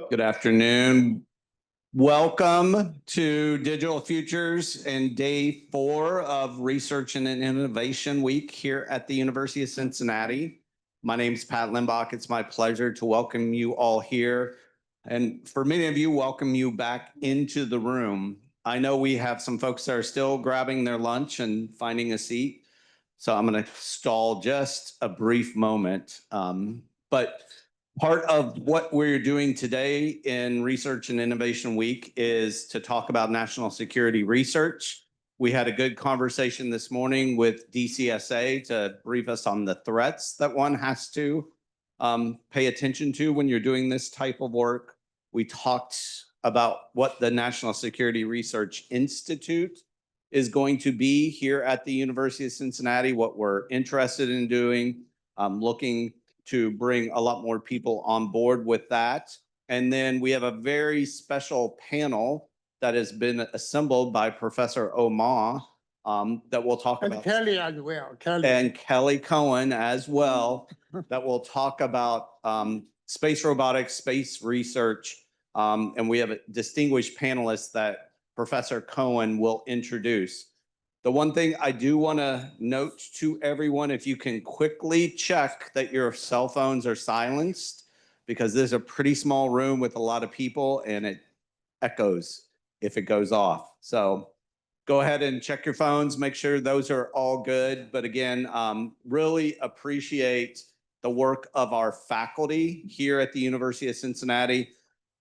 Good afternoon. Welcome to Digital Futures and day 4 of Research and Innovation Week here at the University of Cincinnati. My name is Pat Limbach. It's my pleasure to welcome you all here. And for many of you, welcome you back into the room. I know we have some folks that are still grabbing their lunch and finding a seat. So I'm going to stall just a brief moment. But part of what we're doing today in Research and Innovation Week is to talk about national security research. We had a good conversation this morning with DCSA to brief us on the threats that one has to pay attention to when you're doing this type of work. We talked about what the National Security Research Institute is going to be here at the University of Cincinnati, what we're interested in doing, looking to bring a lot more people on board with that. And then we have a very special panel that has been assembled by Professor Omar that we'll talk about. And Kelly as well. And Kelly Cohen as well, that will talk about space robotics, space research. And we have a distinguished panelist that Professor Cohen will introduce. The one thing I do want to note to everyone, if you can quickly check that your cell phones are silenced, because this is a pretty small room with a lot of people and it echoes if it goes off. So go ahead and check your phones, make sure those are all good. But again, really appreciate the work of our faculty here at the University of Cincinnati.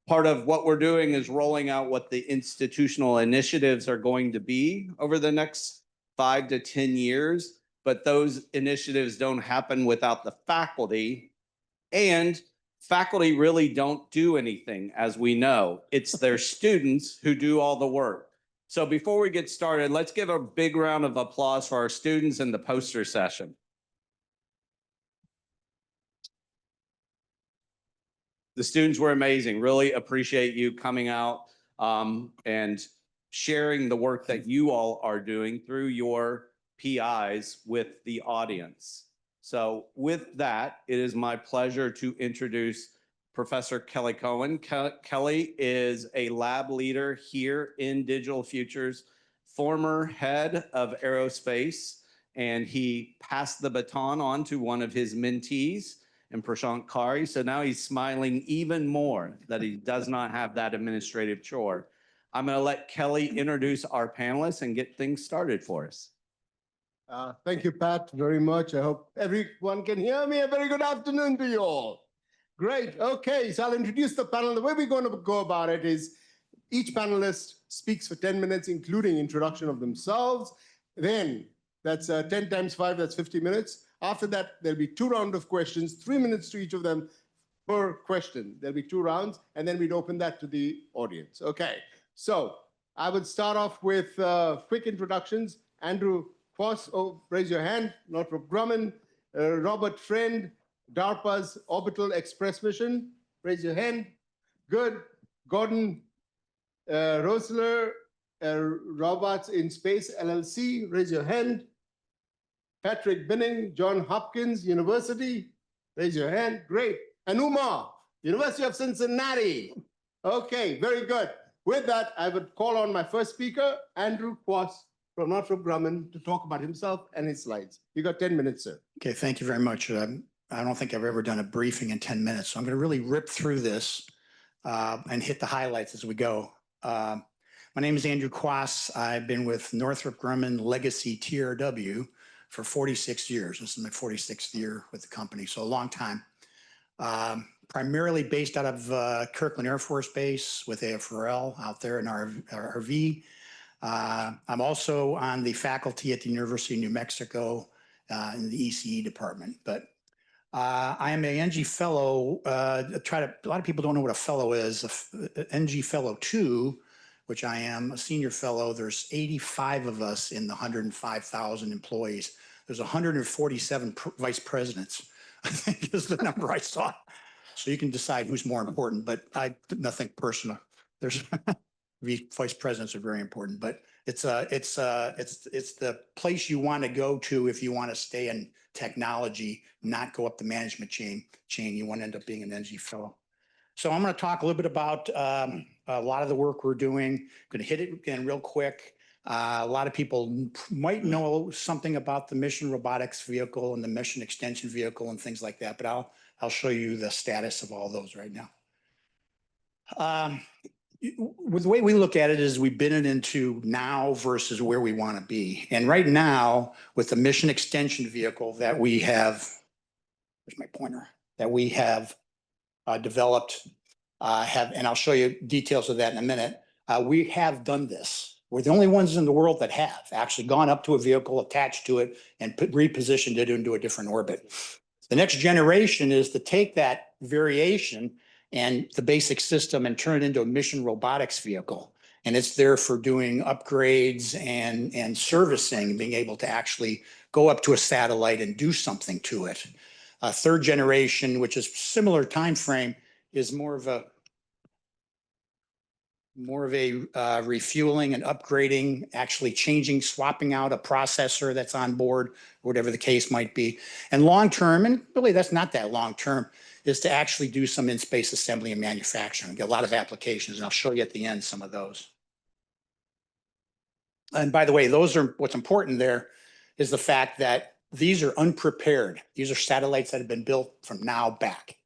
Part of what we're doing is rolling out what the institutional initiatives are going to be over the next 5 to 10 years, but those initiatives don't happen without the faculty, and faculty really don't do anything, as we know. It's their students who do all the work. So before we get started, let's give a big round of applause for our students in the poster session. The students were amazing. Really appreciate you coming out and sharing the work that you all are doing through your PIs with the audience. So with that, it is my pleasure to introduce Professor Kelly Cohen. Kelly is a lab leader here in Digital Futures, former head of Aerospace, and he passed the baton on to one of his mentees, and Prashant Kari. So now he's smiling even more that he does not have that administrative chore. I'm going to let Kelly introduce our panelists and get things started for us. Thank you, Pat, very much. I hope everyone can hear me. A very good afternoon to you all. Great. Okay, so I'll introduce the panel. The way we're going to go about it is each panelist speaks for 10 minutes, including introduction of themselves. Then that's 10 times 5, that's 50 minutes. After that, there'll be 2 rounds of questions, 3 minutes to each of them per question. There'll be 2 rounds, and then we'd open that to the audience. Okay, so I would start off with quick introductions. Andrew Quass, raise your hand. Northrop Grumman. Robert Friend, DARPA's Orbital Express mission. Raise your hand. Good. Gordon Roesler, Robots in Space LLC. Raise your hand. Patrick Binning, Johns Hopkins University. Raise your hand. Great. And Umar, University of Cincinnati. Okay, very good. With that, I would call on my first speaker, Andrew Quass from Northrop Grumman, to talk about himself and his slides. You got 10 minutes, sir. Okay, thank you very much. I don't think I've ever done a briefing in 10 minutes, so I'm going to really rip through this and hit the highlights as we go. My name is Andrew Quass. I've been with Northrop Grumman Legacy TRW for 46 years. This is my 46th year with the company, so a long time. Primarily based out of Kirkland Air Force Base with AFRL out there in our RV. I'm also on the faculty at the University of New Mexico in the ECE department. But I am a NG Fellow. A lot of people don't know what a fellow is. NG Fellow 2, which I am, a senior fellow. There's 85 of us in the 105,000 employees. There's 147 vice presidents, I think is the number I saw. So you can decide who's more important, but nothing personal. There's vice presidents are very important, but it's the place you want to go to if you want to stay in technology, not go up the management chain. You want to end up being an NG fellow. So I'm going to talk a little bit about a lot of the work we're doing. Going to hit it again real quick. A lot of people might know something about the mission robotics vehicle and the mission extension vehicle and things like that, but I'll show you the status of all those right now. With the way we look at it is we bid it into now versus where we want to be. And right now, with the mission extension vehicle that we have, where's my pointer, that we have developed, and I'll show you details of that in a minute. We have done this. We're the only ones in the world that have actually gone up to a vehicle, attached to it, and repositioned it into a different orbit. The next generation is to take that variation and the basic system and turn it into a mission robotics vehicle. And it's there for doing upgrades and servicing, being able to actually go up to a satellite and do something to it. Third generation, which is similar time frame, is more of a refueling and upgrading, actually changing, swapping out a processor that's on board, whatever the case might be. And long term, and really that's not that long term, is to actually do some in-space assembly and manufacturing. Get a lot of applications, and I'll show you at the end some of those. And by the way, those are what's important there is the fact that these are unprepared. These are satellites that have been built from now back.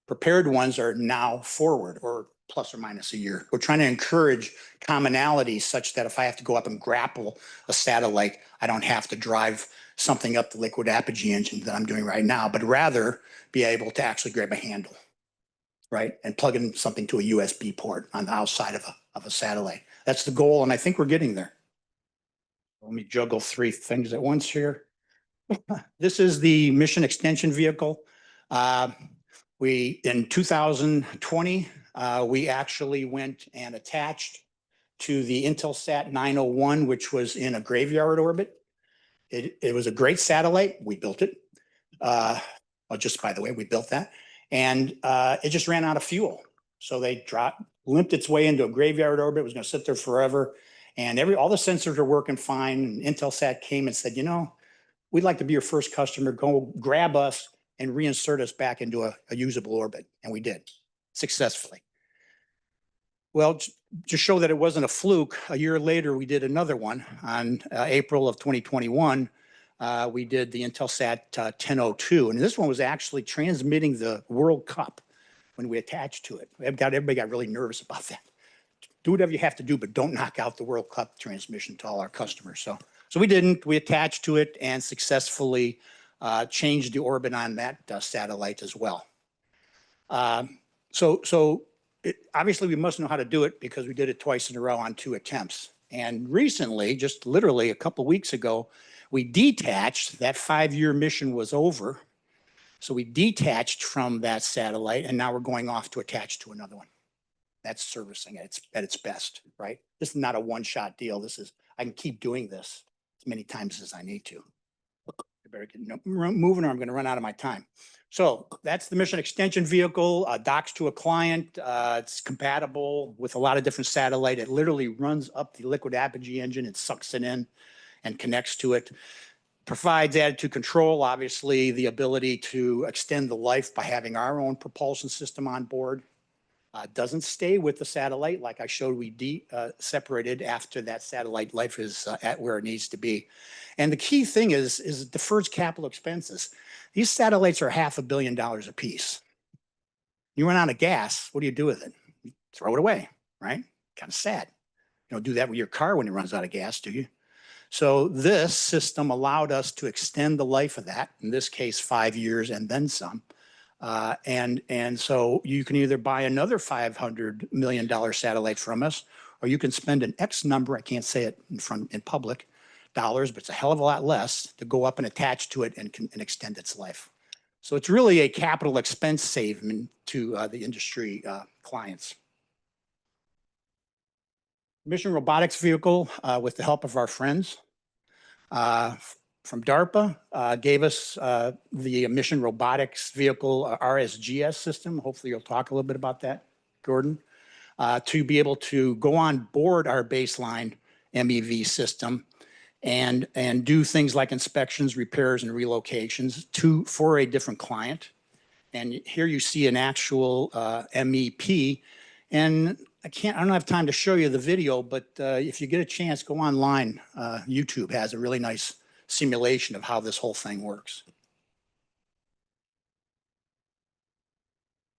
Prepared ones are now forward, or plus or minus a year. We're trying to encourage commonality such that if I have to go up and grapple a satellite, I don't have to drive something up the liquid apogee engine that I'm doing right now, but rather be able to actually grab a handle, right? And plug in something to a USB port on the outside of a satellite. That's the goal, and I think we're getting there. Let me juggle three things at once here. This is the mission extension vehicle. In 2020, we actually went and attached to the Intelsat 901, which was in a graveyard orbit. It was a great satellite. We built it. Well, just by the way, we built that. And it just ran out of fuel. So they limped its way into a graveyard orbit. It was going to sit there forever. And all the sensors are working fine. And Intelsat came and said, you know, we'd like to be your first customer. Go grab us and reinsert us back into a usable orbit. And we did successfully. Well, to show that it wasn't a fluke, a year later, we did another one on April of 2021. We did the Intelsat 1002. And this one was actually transmitting the World Cup when we attached to it. Everybody got really nervous about that. Do whatever you have to do, but don't knock out the World Cup transmission to all our customers. So we didn't. We attached to it and successfully changed the orbit on that satellite as well. Obviously, we must know how to do it because we did it twice in a row on 2 attempts. And recently, just literally a couple of weeks ago, we detached. That 5-year mission was over. So we detached from that satellite, and now we're going off to attach to another one. That's servicing at its best, right? This is not a one-shot deal. I can keep doing this as many times as I need to. I better get moving or I'm going to run out of my time. So that's the mission extension vehicle, docks to a client. It's compatible with a lot of different satellite. It literally runs up the liquid apogee engine and sucks it in and connects to it. Provides attitude control, obviously the ability to extend the life by having our own propulsion system on board. Doesn't stay with the satellite. Like I showed, we separated after that satellite life is at where it needs to be. And the key thing is it defers capital expenses. These satellites are $500 million a piece. You run out of gas, what do you do with it? You throw it away, right? Kind of sad. You don't do that with your car when it runs out of gas, do you? So this system allowed us to extend the life of that, in this case, 5 years and then some. And so you can either buy another $500 million satellite from us, or you can spend an X number, I can't say it in public, dollars, but it's a hell of a lot less to go up and attach to it and extend its life. So it's really a capital expense saving to the industry clients. Mission robotics vehicle with the help of our friends from DARPA gave us the mission robotics vehicle RSGS system. Hopefully you'll talk a little bit about that, Gordon, to be able to go on board our baseline MEV system and do things like inspections, repairs, and relocations for a different client. And here you see an actual MEP. And I don't have time to show you the video, but if you get a chance, go online. YouTube has a really nice simulation of how this whole thing works.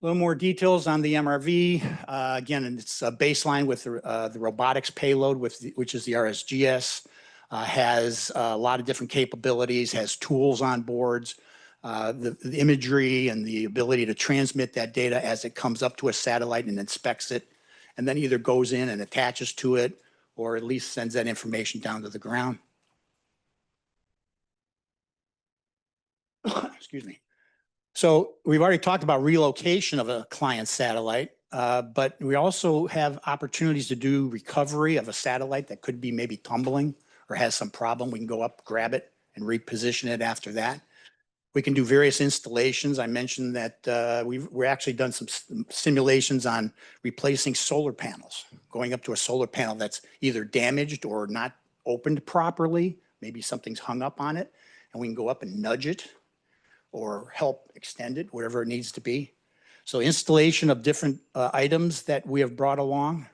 A little more details on the MRV. Again, it's a baseline with the robotics payload, which is the RSGS. Has a lot of different capabilities, has tools on boards, the imagery and the ability to transmit that data as it comes up to a satellite and inspects it, and then either goes in and attaches to it, or at least sends that information down to the ground. Excuse me. So we've already talked about relocation of a client satellite, but we also have opportunities to do recovery of a satellite that could be maybe tumbling or has some problem. We can go up, grab it, and reposition it after that. We can do various installations. I mentioned that we're actually done some simulations on replacing solar panels, going up to a solar panel that's either damaged or not opened properly. Maybe something's hung up on it, and we can go up and nudge it or help extend it, whatever it needs to be. So installation of different items that we have brought along.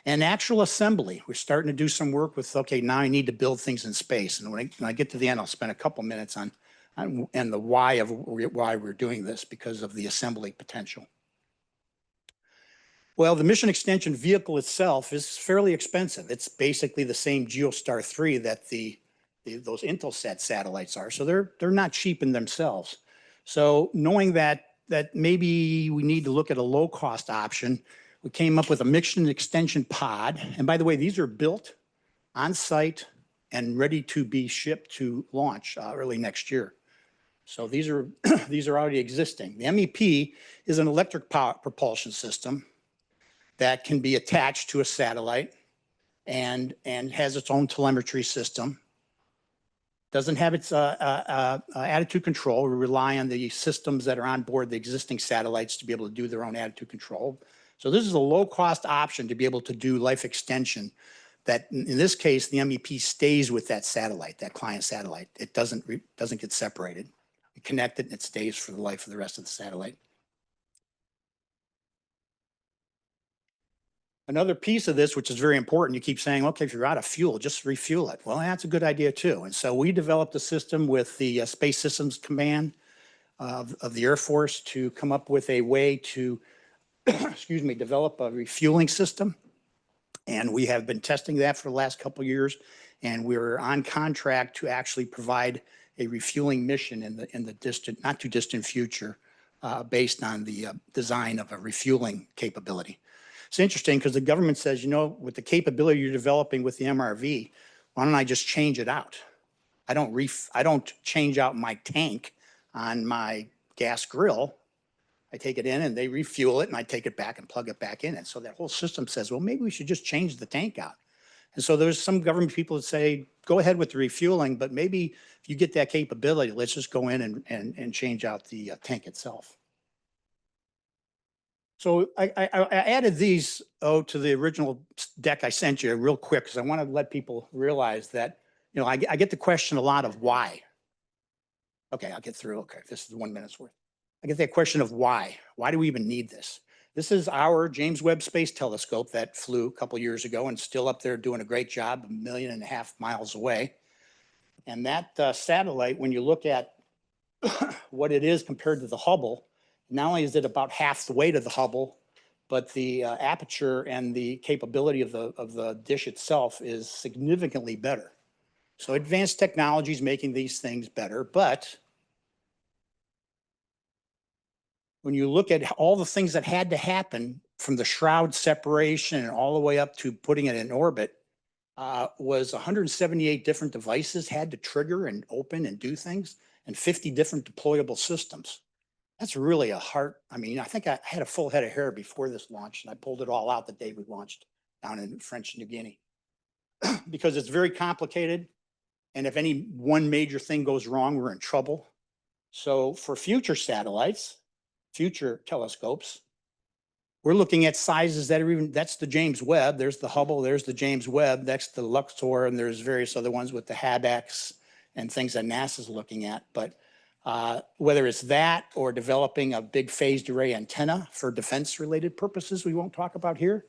And actual assembly. We're starting to do some work with, okay, now I need to build things in space. And when I get to the end, I'll spend a couple minutes on and the why we're doing this, because of the assembly potential. Well, the mission extension vehicle itself is fairly expensive. It's basically the same Geostar 3 that those Intelsat satellites are. So they're not cheap in themselves. So knowing that maybe we need to look at a low cost option, we came up with a mission extension pod. And by the way, these are built on site and ready to be shipped to launch early next year. So these are these are already existing. The MEP is an electric power propulsion system that can be attached to a satellite and has its own telemetry system. Doesn't have its attitude control. We rely on the systems that are on board the existing satellites to be able to do their own attitude control. So this is a low-cost option to be able to do life extension that, in this case, the MEP stays with that satellite, that client satellite. It doesn't get separated. We connect it and it stays for the life of the rest of the satellite. Another piece of this, which is very important, you keep saying, okay, if you're out of fuel, just refuel it. Well, that's a good idea too. And so we developed a system with the Space Systems Command of the Air Force to come up with a way to, excuse me, develop a refueling system. And we have been testing that for the last couple of years. And we're on contract to actually provide a refueling mission in the distant, not too distant future, based on the design of a refueling capability. It's interesting because the government says, you know, with the capability you're developing with the MRV, why don't I just change it out? I don't change out my tank on my gas grill. I take it in and they refuel it and I take it back and plug it back in. And so that whole system says, well, maybe we should just change the tank out. And so there's some government people that say, go ahead with the refueling, but maybe if you get that capability, let's just go in and change out the tank itself. So I added these to the original deck I sent you real quick because I want to let people realize that, you know, I get the question a lot of why. Okay, I'll get through. Okay, this is 1 minute's worth. I get that question of why. Why do we even need this? This is our James Webb Space Telescope that flew a couple years ago and still up there doing a great job, 1.5 million miles away. And that satellite, when you look at what it is compared to the Hubble, not only is it about half the weight of the Hubble, but the aperture and the capability of the dish itself is significantly better. So advanced technology is making these things better, but when you look at all the things that had to happen from the shroud separation and all the way up to putting it in orbit, was 178 different devices had to trigger and open and do things, and 50 different deployable systems. That's really a hard, I mean, I think I had a full head of hair before this launch and I pulled it all out the day we launched down in French New Guinea because it's very complicated. And if any one major thing goes wrong, we're in trouble. So for future satellites, future telescopes, we're looking at sizes that are even, that's the James Webb, there's the Hubble, there's the James Webb, that's the Luxor, and there's various other ones with the HabEx and things that NASA's looking at. But Whether it's that or developing a big phased array antenna for defense-related purposes we won't talk about here,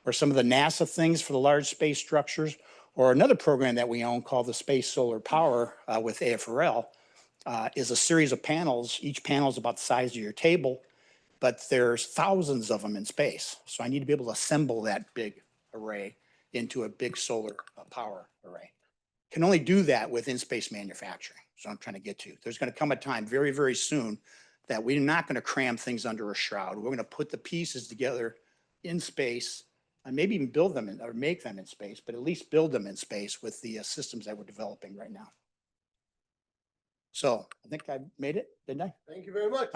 or some of the NASA things for the large space structures, or another program that we own called the Space Solar Power with AFRL, is a series of panels. Each panel is about the size of your table, but there's thousands of them in space. So I need to be able to assemble that big array into a big solar power array. Can only do that with in-space manufacturing. So I'm trying to get to. There's going to come a time very, very soon that we're not going to cram things under a shroud. We're going to put the pieces together in space and maybe even build them or make them in space, but at least build them in space with the systems that we're developing right now. So I think I made it, didn't I? Thank you very much.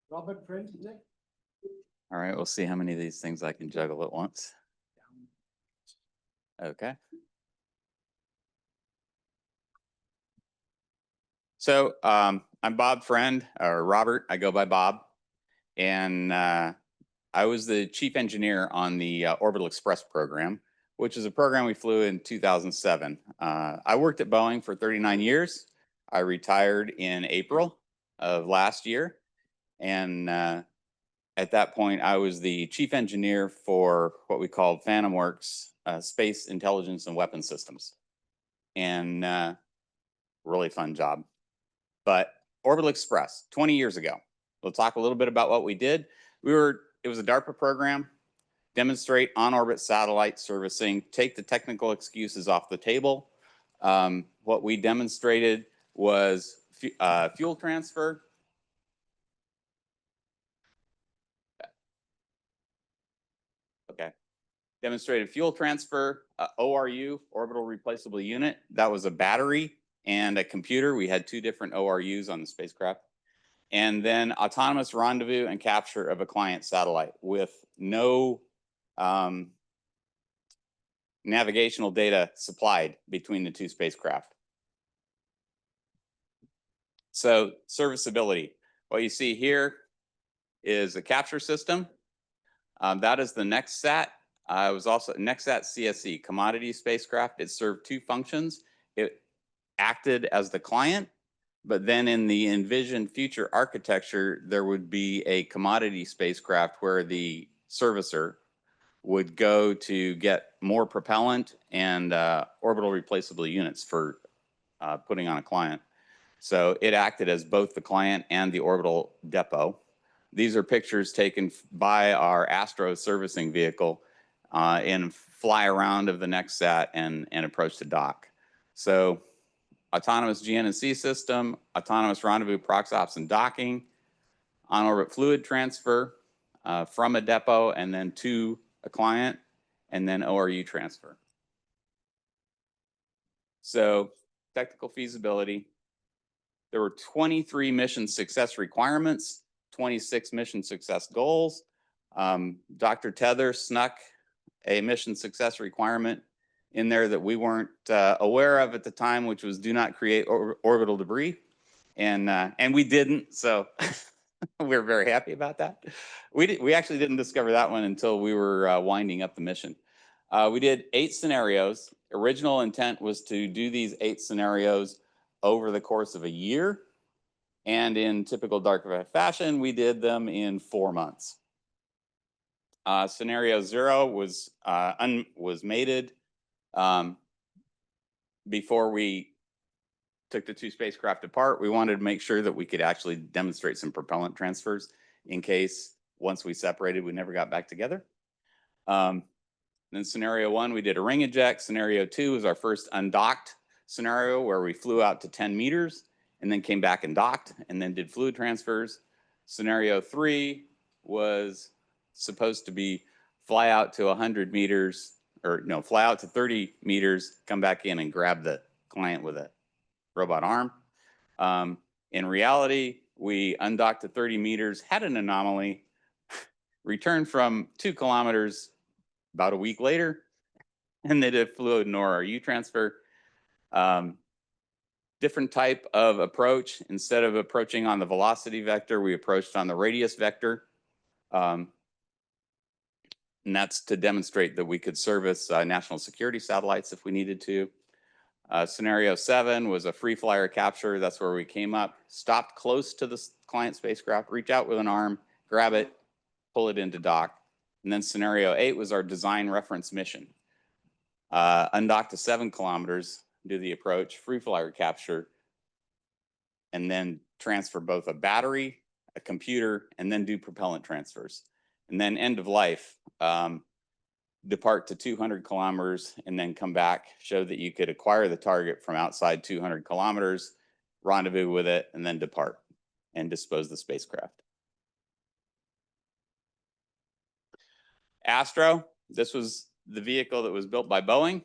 Robert, friend, next. All right, we'll see how many of these things I can juggle at once. Okay. So I'm Bob Friend, or Robert, I go by Bob. And I was the chief engineer on the Orbital Express program, which is a program we flew in 2007. I worked at Boeing for 39 years. I retired in April of last year. And at that point, I was the chief engineer for what we called Phantom Works, Space Intelligence and Weapons Systems. And really fun job. But Orbital Express, 20 years ago. We'll talk a little bit about what we did. It was a DARPA program, demonstrate on-orbit satellite servicing, take the technical excuses off the table. What we demonstrated was fuel transfer. Okay. Demonstrated fuel transfer, ORU, orbital replaceable unit. That was a battery and a computer. We had two different ORUs on the spacecraft. And then autonomous rendezvous and capture of a client satellite with no navigational data supplied between the two spacecraft. So serviceability. What you see here is a capture system. That is the NextSat. It was also NextSat CSE, commodity spacecraft. It served two functions. It acted as the client, but then in the envisioned future architecture, there would be a commodity spacecraft where the servicer would go to get more propellant and orbital replaceable units for putting on a client. So it acted as both the client and the orbital depot. These are pictures taken by our Astro servicing vehicle and fly around of the NextSat and approach the dock. So autonomous GNC system, autonomous rendezvous, proxops, and docking, on-orbit fluid transfer from a depot and then to a client, and then ORU transfer. So technical feasibility. There were 23 mission success requirements, 26 mission success goals. Dr. Tether snuck a mission success requirement in there that we weren't aware of at the time, which was do not create orbital debris. And we didn't, so we're very happy about that. We actually didn't discover that one until we were winding up the mission. We did 8 scenarios. Original intent was to do these 8 scenarios over the course of a year. And in typical DARPA fashion, we did them in 4 months. Scenario 0 was mated before we took the 2 spacecraft apart. We wanted to make sure that we could actually demonstrate some propellant transfers in case once we separated, we never got back together. Then scenario 1, we did a ring eject. Scenario 2 was our first undocked scenario where we flew out to 10 meters and then came back and docked and then did fluid transfers. Scenario 3 was supposed to be fly out to 100 meters, or no, fly out to 30 meters, come back in and grab the client with a robot arm. In reality, we undocked to 30 meters, had an anomaly, returned from 2 kilometers about a week later, and they did fluid and ORU transfer. Different type of approach. Instead of approaching on the velocity vector, we approached on the radius vector. And that's to demonstrate that we could service national security satellites if we needed to. Scenario 7 was a free flyer capture. That's where we came up, stopped close to the client spacecraft, reach out with an arm, grab it, pull it into dock. And then scenario 8 was our design reference mission. Undock to 7 kilometers, do the approach, free flyer capture, and then transfer both a battery, a computer, and then do propellant transfers. And then end of life, depart to 200 kilometers and then come back, show that you could acquire the target from outside 200 kilometers, rendezvous with it, and then depart and dispose the spacecraft. Astro, this was the vehicle that was built by Boeing.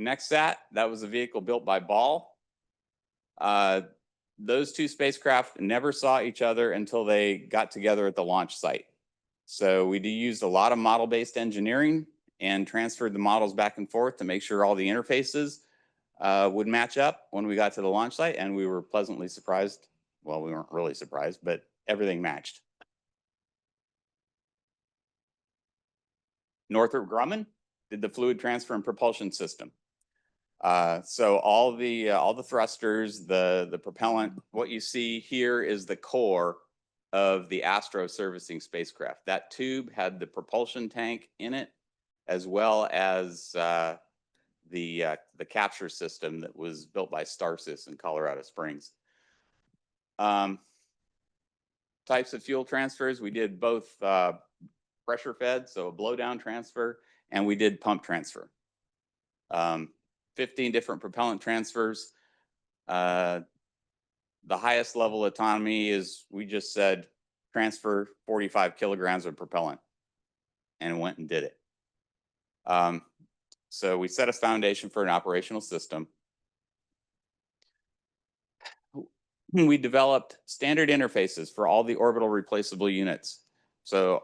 NextSat, that was a vehicle built by Ball. Those two spacecraft never saw each other until they got together at the launch site. So we used a lot of model-based engineering and transferred the models back and forth to make sure all the interfaces would match up when we got to the launch site, and we were pleasantly surprised. Well, we weren't really surprised, but everything matched. Northrop Grumman did the fluid transfer and propulsion system. So all the thrusters, the propellant, what you see here is the core of the Astro servicing spacecraft. That tube had the propulsion tank in it, as well as the capture system that was built by Starsys in Colorado Springs. Types of fuel transfers, we did both pressure fed, so a blowdown transfer, and we did pump transfer. 15 different propellant transfers. The highest level autonomy is, we just said, transfer 45 kilograms of propellant, and went and did it. So we set a foundation for an operational system. We developed standard interfaces for all the orbital replaceable units. So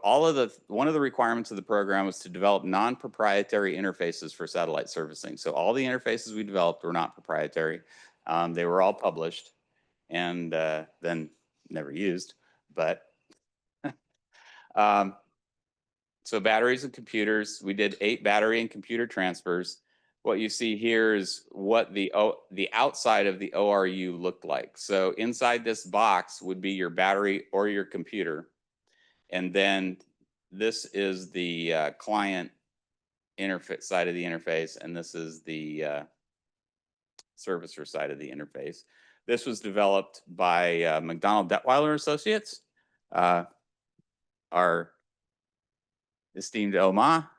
one of the requirements of the program was to develop non-proprietary interfaces for satellite servicing. So all the interfaces we developed were not proprietary. They were all published and then never used, but so batteries and computers, we did 8 battery and computer transfers. What you see here is what the outside of the ORU looked like. So inside this box would be your battery or your computer. And then this is the client interface side of the interface, and this is the servicer side of the interface. This was developed by McDonnell Detweiler Associates. Our esteemed Oma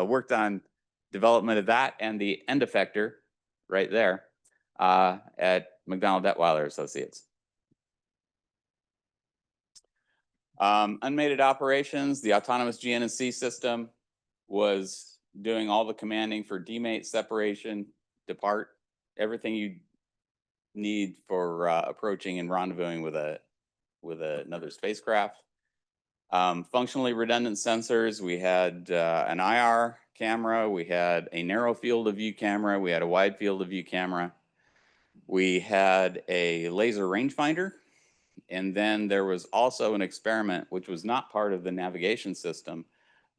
worked on development of that and the end effector right there at McDonnell Detweiler Associates. Unmated operations, the autonomous GNC system was doing all the commanding for demate, separation, depart, everything you need for approaching and rendezvousing with another spacecraft. Functionally redundant sensors, we had an IR camera, we had a narrow field of view camera, we had a wide field of view camera, we had a laser rangefinder, and then there was also an experiment which was not part of the navigation system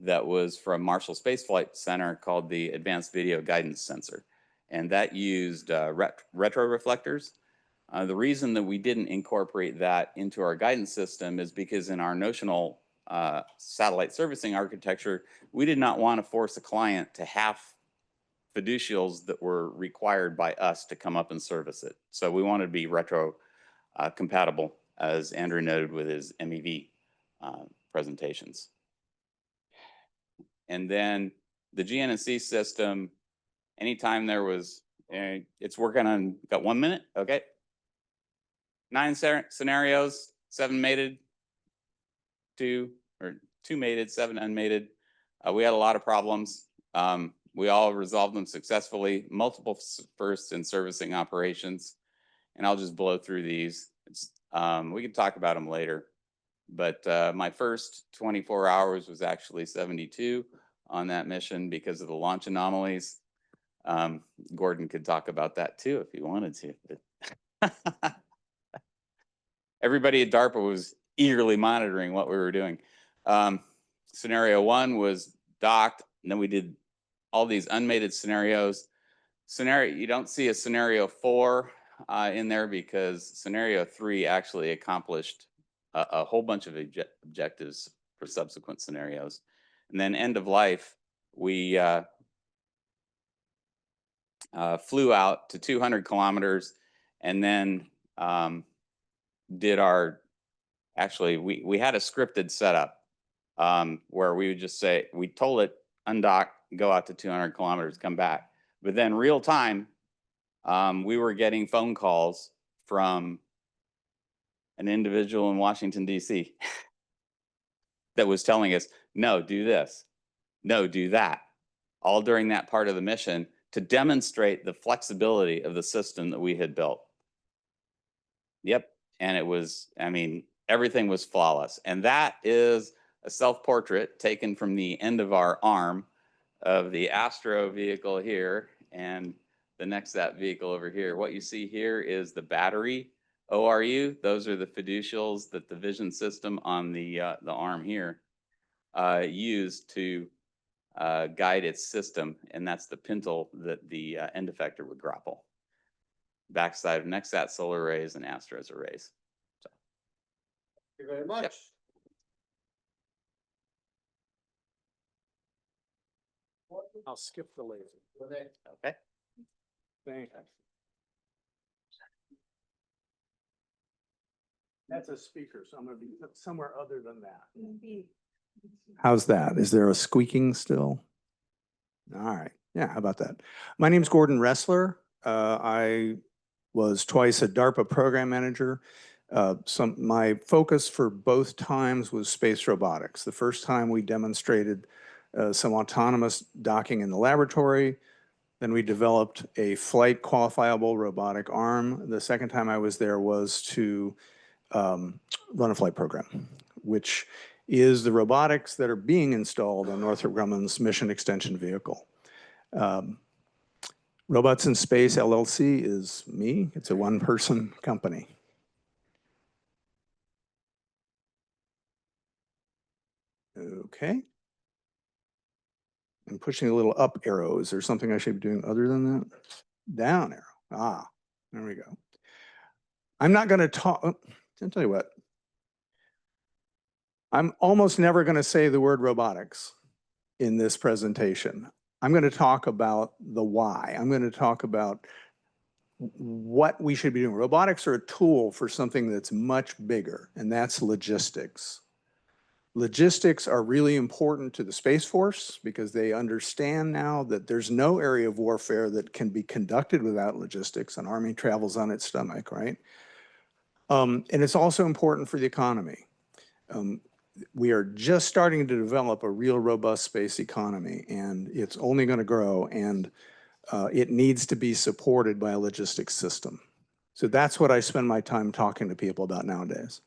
that was from Marshall Space Flight Center called the Advanced Video Guidance Sensor. And that used retro reflectors. The reason that we didn't incorporate that into our guidance system is because in our notional satellite servicing architecture, we did not want to force a client to have fiducials that were required by us to come up and service it. So we wanted to be retro compatible, as Andrew noted with his MEV presentations. And then the GNC system, anytime there was, it's working on, got 1 minute, okay. 9 scenarios, 7 mated, 2 mated, 7 unmated. We had a lot of problems. We all resolved them successfully, multiple firsts in servicing operations. And I'll just blow through these. We can talk about them later. But my first 24 hours was actually 72 on that mission because of the launch anomalies. Gordon could talk about that too if he wanted to. Everybody at DARPA was eagerly monitoring what we were doing. Scenario 1 was docked, and then we did all these unmated scenarios. You don't see a scenario 4 in there because scenario 3 actually accomplished a whole bunch of objectives for subsequent scenarios. And then end of life, we flew out to 200 kilometers and then did actually, we had a scripted setup where we would just say, we told it undock, go out to 200 kilometers, come back. But then real time, we were getting phone calls from an individual in Washington, D.C. that was telling us, no, do this, no, do that, all during that part of the mission to demonstrate the flexibility of the system that we had built. Yep, and it was, I mean, everything was flawless. And that is a self-portrait taken from the end of our arm of the Astro vehicle here and the NextSat vehicle over here. What you see here is the battery ORU. Those are the fiducials that the vision system on the arm here used to guide its system, and that's the pintle that the end effector would grapple. Backside of NextSat solar arrays and Astro's arrays. So. Thank you very much. Yep. I'll skip the laser. Okay. Thanks. That's a speaker, so I'm gonna be somewhere other than that. How's that? Is there a squeaking still? All right. Yeah, how about that? My name's Gordon Roesler. I was twice a DARPA program manager. My focus for both times was space robotics. The first time we demonstrated some autonomous docking in the laboratory. Then we developed a flight qualifiable robotic arm. The second time I was there was to run a flight program, which is the robotics that are being installed on Northrop Grumman's mission extension vehicle. Robots in Space LLC is me. It's a one-person company. Okay. I'm pushing a little up arrow. Is there something I should be doing other than that? Down arrow. Ah, there we go. I'm not going to talk. I'll tell you what. I'm almost never going to say the word robotics in this presentation. I'm going to talk about the why. I'm going to talk about what we should be doing. Robotics are a tool for something that's much bigger, and that's logistics. Logistics are really important to the Space Force because they understand now that there's no area of warfare that can be conducted without logistics. An army travels on its stomach, right? And it's also important for the economy. We are just starting to develop a real robust space economy, and it's only going to grow, and it needs to be supported by a logistics system. So that's what I spend my time talking to people about nowadays.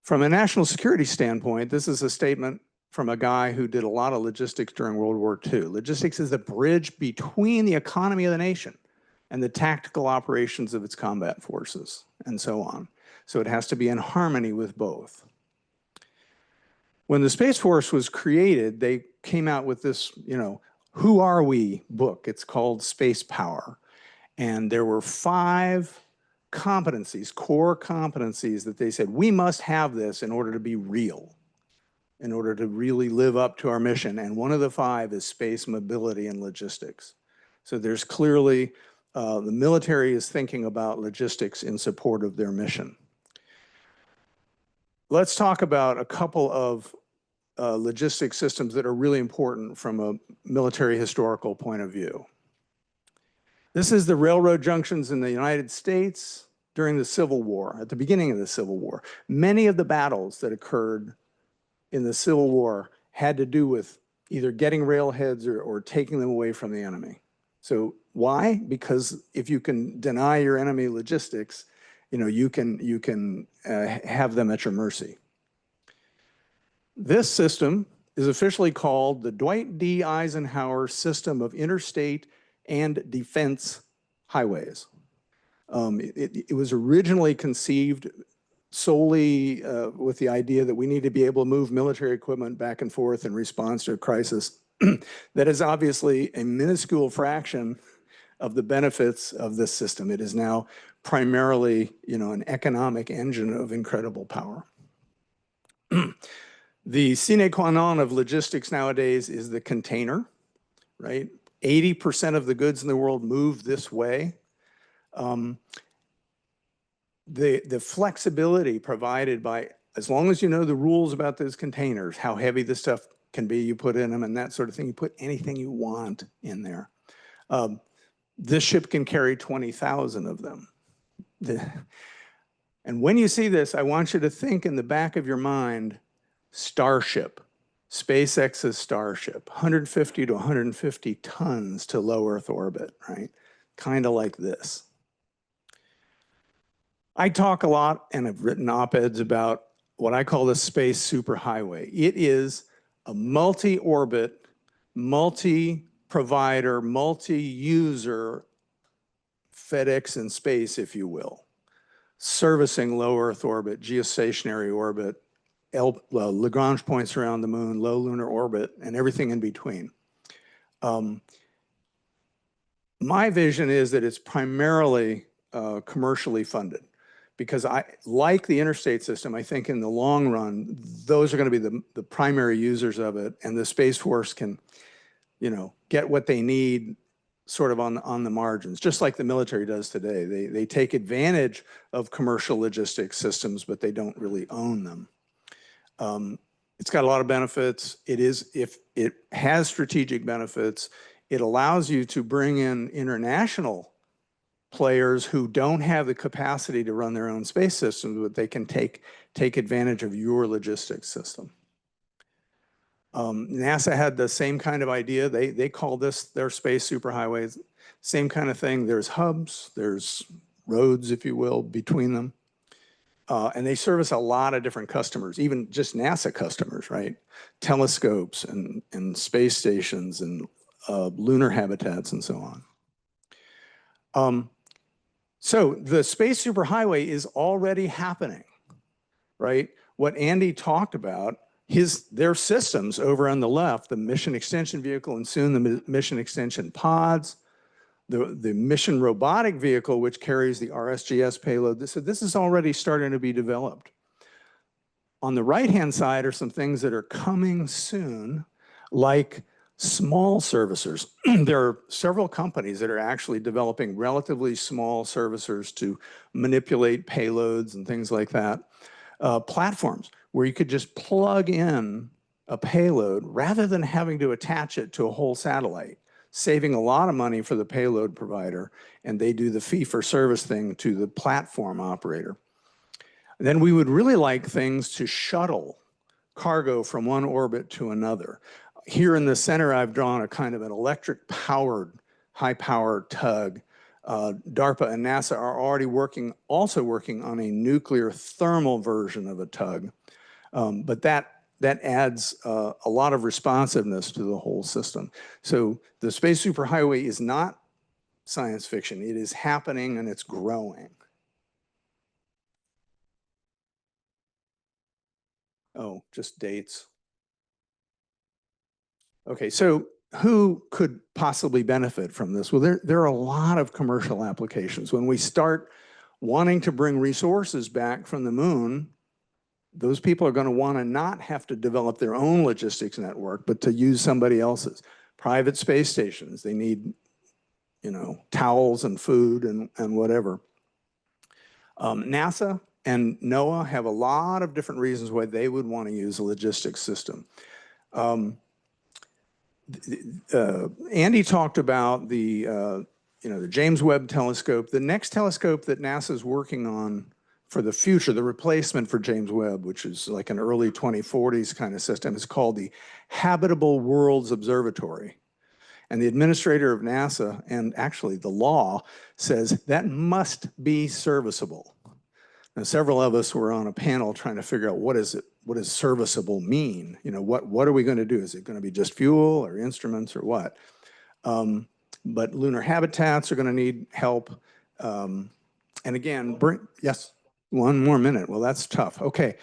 From a national security standpoint, this is a statement from a guy who did a lot of logistics during World War II. Logistics is the bridge between the economy of the nation and the tactical operations of its combat forces, and so on. So it has to be in harmony with both. When the Space Force was created, they came out with this, Who Are We book. It's called Space Power. And there were 5 competencies, core competencies that they said, we must have this in order to be real, in order to really live up to our mission. And one of the 5 is space mobility and logistics. So there's clearly, the military is thinking about logistics in support of their mission. Let's talk about a couple of logistics systems that are really important from a military historical point of view. This is the railroad junctions in the United States during the Civil War, at the beginning of the Civil War. Many of the battles that occurred in the Civil War had to do with either getting railheads or taking them away from the enemy. So why? Because if you can deny your enemy logistics, you can have them at your mercy. This system is officially called the Dwight D. Eisenhower System of Interstate and Defense Highways. It was originally conceived solely with the idea that we need to be able to move military equipment back and forth in response to a crisis. That is obviously a minuscule fraction of the benefits of this system. It is now primarily, an economic engine of incredible power. The sine qua non of logistics nowadays is the container, right? 80% of the goods in the world move this way. The flexibility provided by, as long as you know the rules about those containers, how heavy the stuff can be you put in them and that sort of thing, you put anything you want in there. This ship can carry 20,000 of them. And when you see this, I want you to think in the back of your mind, Starship, SpaceX's Starship, 150 to 150 tons to low Earth orbit, right? Kind of like this. I talk a lot, and I've written op-eds about what I call the space superhighway. It is a multi-orbit, multi-provider, multi-user FedEx in space, if you will, servicing low Earth orbit, geostationary orbit, Lagrange points around the moon, low lunar orbit, and everything in between. My vision is that it's primarily commercially funded, because like the interstate system, I think in the long run, those are going to be the primary users of it, and the Space Force can, get what they need sort of on the margins, just like the military does today. They take advantage of commercial logistics systems, but they don't really own them. It's got a lot of benefits. If it has strategic benefits, it allows you to bring in international players who don't have the capacity to run their own space systems, but they can take advantage of your logistics system. NASA had the same kind of idea. They call this their space superhighways. Same kind of thing. There's hubs, there's roads, if you will, between them. And they service a lot of different customers, even just NASA customers, right? Telescopes and space stations and lunar habitats and so on. So the space superhighway is already happening, right? What Andy talked about, their systems over on the left, the mission extension vehicle and soon the mission extension pods, the mission robotic vehicle, which carries the RSGS payload. So this is already starting to be developed. On the right-hand side are some things that are coming soon, like small servicers. There are several companies that are actually developing relatively small servicers to manipulate payloads and things like that. Platforms where you could just plug in a payload rather than having to attach it to a whole satellite, saving a lot of money for the payload provider, and they do the fee-for-service thing to the platform operator. And then we would really like things to shuttle cargo from one orbit to another. Here in the center, I've drawn a kind of an electric-powered, high-powered tug. DARPA and NASA are already also working on a nuclear thermal version of a tug. But that adds a lot of responsiveness to the whole system. So the space superhighway is not science fiction. It is happening and it's growing. Oh, just dates. Okay, so who could possibly benefit from this? Well, there are a lot of commercial applications. When we start wanting to bring resources back from the moon, those people are going to want to not have to develop their own logistics network, but to use somebody else's. Private space stations, they need, towels and food and whatever. NASA and NOAA have a lot of different reasons why they would want to use a logistics system. Andy talked about the James Webb Telescope. The next telescope that NASA is working on for the future, the replacement for James Webb, which is like an early 2040s kind of system, is called the Habitable Worlds Observatory. And the administrator of NASA, and actually the law, says that must be serviceable. Now, several of us were on a panel trying to figure out what does serviceable mean? What are we going to do? Is it going to be just fuel or instruments or what? But lunar habitats are going to need help. And again, yes? 1 more minute. Well, that's tough. Okay.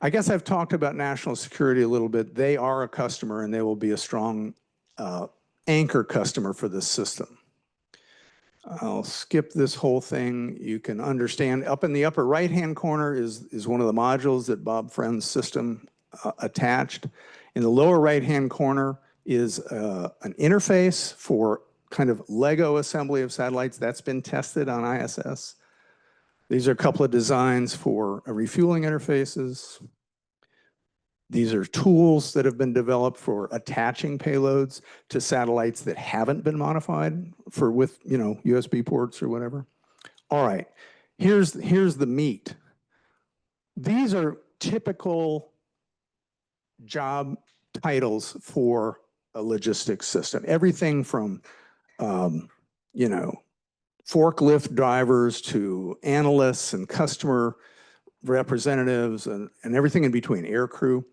I guess I've talked about national security a little bit. They are a customer and they will be a strong anchor customer for this system. I'll skip this whole thing. You can understand up in the upper right-hand corner is one of the modules that Bob Friend's system attached. In the lower right-hand corner is an interface for kind of Lego assembly of satellites that's been tested on ISS. These are a couple of designs for refueling interfaces. These are tools that have been developed for attaching payloads to satellites that haven't been modified for with, you know, USB ports or whatever. All right, here's the meat. These are typical job titles for a logistics system. Everything from, you know, forklift drivers to analysts and customer representatives and everything in between, air crew.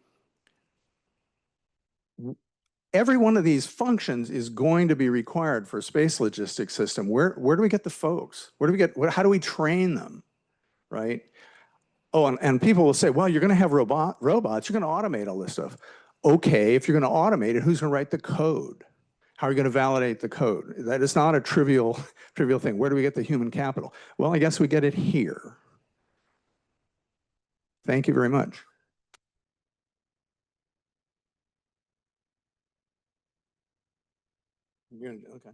Every one of these functions is going to be required for a space logistics system. Where do we get the folks? How do we train them, right? Oh, and people will say, well, you're going to have robots, you're going to automate all this stuff. Okay, if you're going to automate it, who's going to write the code? How are you going to validate the code? That is not a trivial thing. Where do we get the human capital? Well, I guess we get it here. Thank you very much. Okay.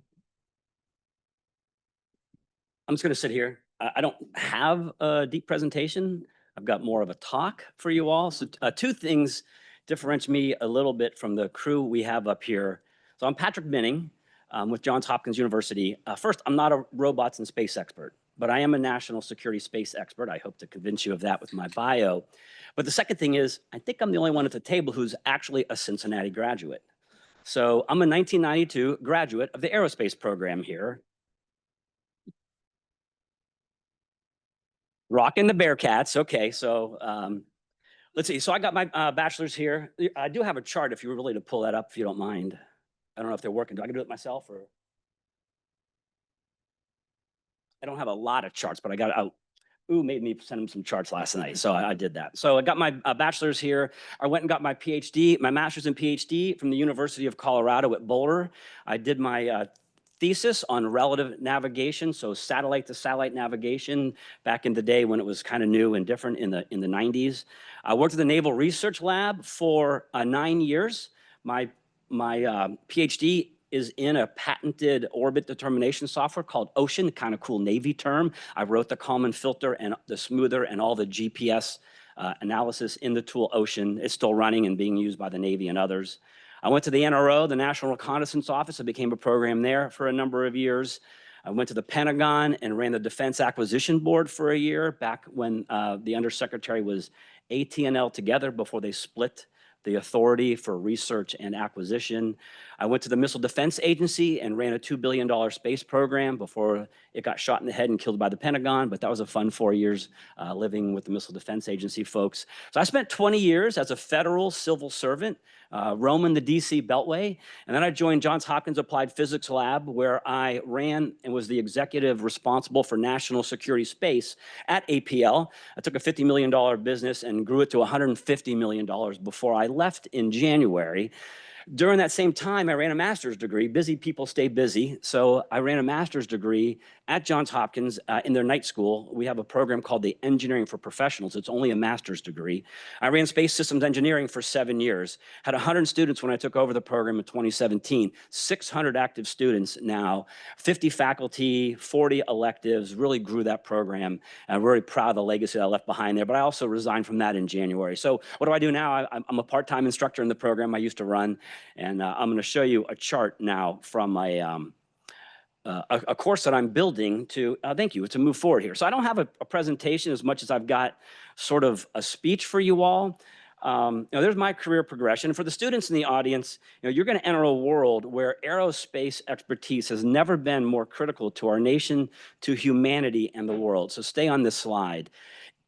I'm just going to sit here. I don't have a deep presentation. I've got more of a talk for you all. So two things differentiate me a little bit from the crew we have up here. So I'm Patrick Binning with Johns Hopkins University. First, I'm not a robots and space expert, but I am a national security space expert. I hope to convince you of that with my bio. But the second thing is, I think I'm the only one at the table who's actually a Cincinnati graduate. So I'm a 1992 graduate of the Aerospace program here. Rocking the Bearcats. Okay, so let's see. So I got my bachelor's here. I do have a chart if you were really to pull that up, if you don't mind. I don't know if they're working. Do I can do it myself or? I don't have a lot of charts, but I got Ooh made me send him some charts last night, so I did that. So I got my bachelor's here. I went and got my PhD, my master's and PhD from the University of Colorado at Boulder. I did my thesis on relative navigation, so satellite to satellite navigation back in the day when it was kind of new and different in the 90s. I worked at the Naval Research Lab for 9 years. My PhD is in a patented orbit determination software called Ocean, kind of cool Navy term. I wrote the Kalman filter and the smoother and all the GPS analysis in the tool Ocean. It's still running and being used by the Navy and others. I went to the NRO, the National Reconnaissance Office. I became a program there for a number of years. I went to the Pentagon and ran the Defense Acquisition Board for a year back when the Undersecretary was AT&L together before they split the authority for research and acquisition. I went to the Missile Defense Agency and ran a $2 billion space program before it got shot in the head and killed by the Pentagon, but that was a fun 4 years living with the Missile Defense Agency folks. So I spent 20 years as a federal civil servant, roaming the DC Beltway, and then I joined Johns Hopkins Applied Physics Lab, where I ran and was the executive responsible for national security space at APL. I took a $50 million business and grew it to $150 million before I left in January. During that same time, I ran a master's degree. Busy people stay busy. So I ran a master's degree at Johns Hopkins in their night school. We have a program called the Engineering for Professionals. It's only a master's degree. I ran space systems engineering for 7 years. Had 100 students when I took over the program in 2017. 600 active students now, 50 faculty, 40 electives, really grew that program. I'm very proud of the legacy that I left behind there, but I also resigned from that in January. So what do I do now? I'm a part-time instructor in the program I used to run. And I'm going to show you a chart now from a course that I'm building to, to move forward here. So I don't have a presentation as much as I've got sort of a speech for you all. There's my career progression. For the students in the audience, you're going to enter a world where aerospace expertise has never been more critical to our nation, to humanity, and the world. So stay on this slide.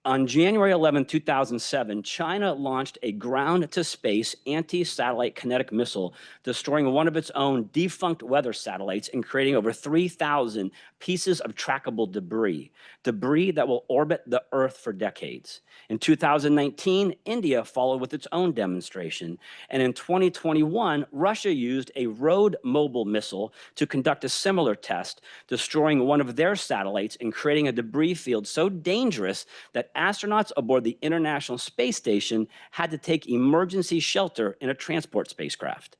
On January 11, 2007, China launched a ground-to-space anti-satellite kinetic missile, destroying one of its own defunct weather satellites and creating over 3,000 pieces of trackable debris that will orbit the Earth for decades. In 2019, India followed with its own demonstration. And in 2021, Russia used a road mobile missile to conduct a similar test, destroying one of their satellites and creating a debris field so dangerous that astronauts aboard the International Space Station had to take emergency shelter in a transport spacecraft.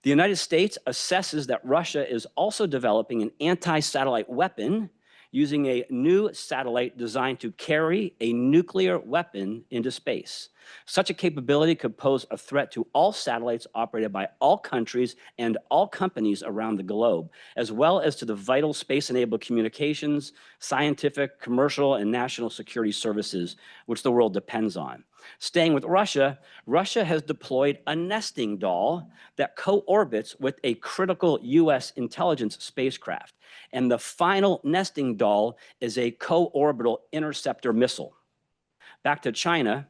The United States assesses that Russia is also developing an anti-satellite weapon using a new satellite designed to carry a nuclear weapon into space. Such a capability could pose a threat to all satellites operated by all countries and all companies around the globe, as well as to the vital space-enabled communications, scientific, commercial, and national security services, which the world depends on. Staying with Russia, Russia has deployed a nesting doll that co-orbits with a critical US intelligence spacecraft. And the final nesting doll is a co-orbital interceptor missile. Back to China,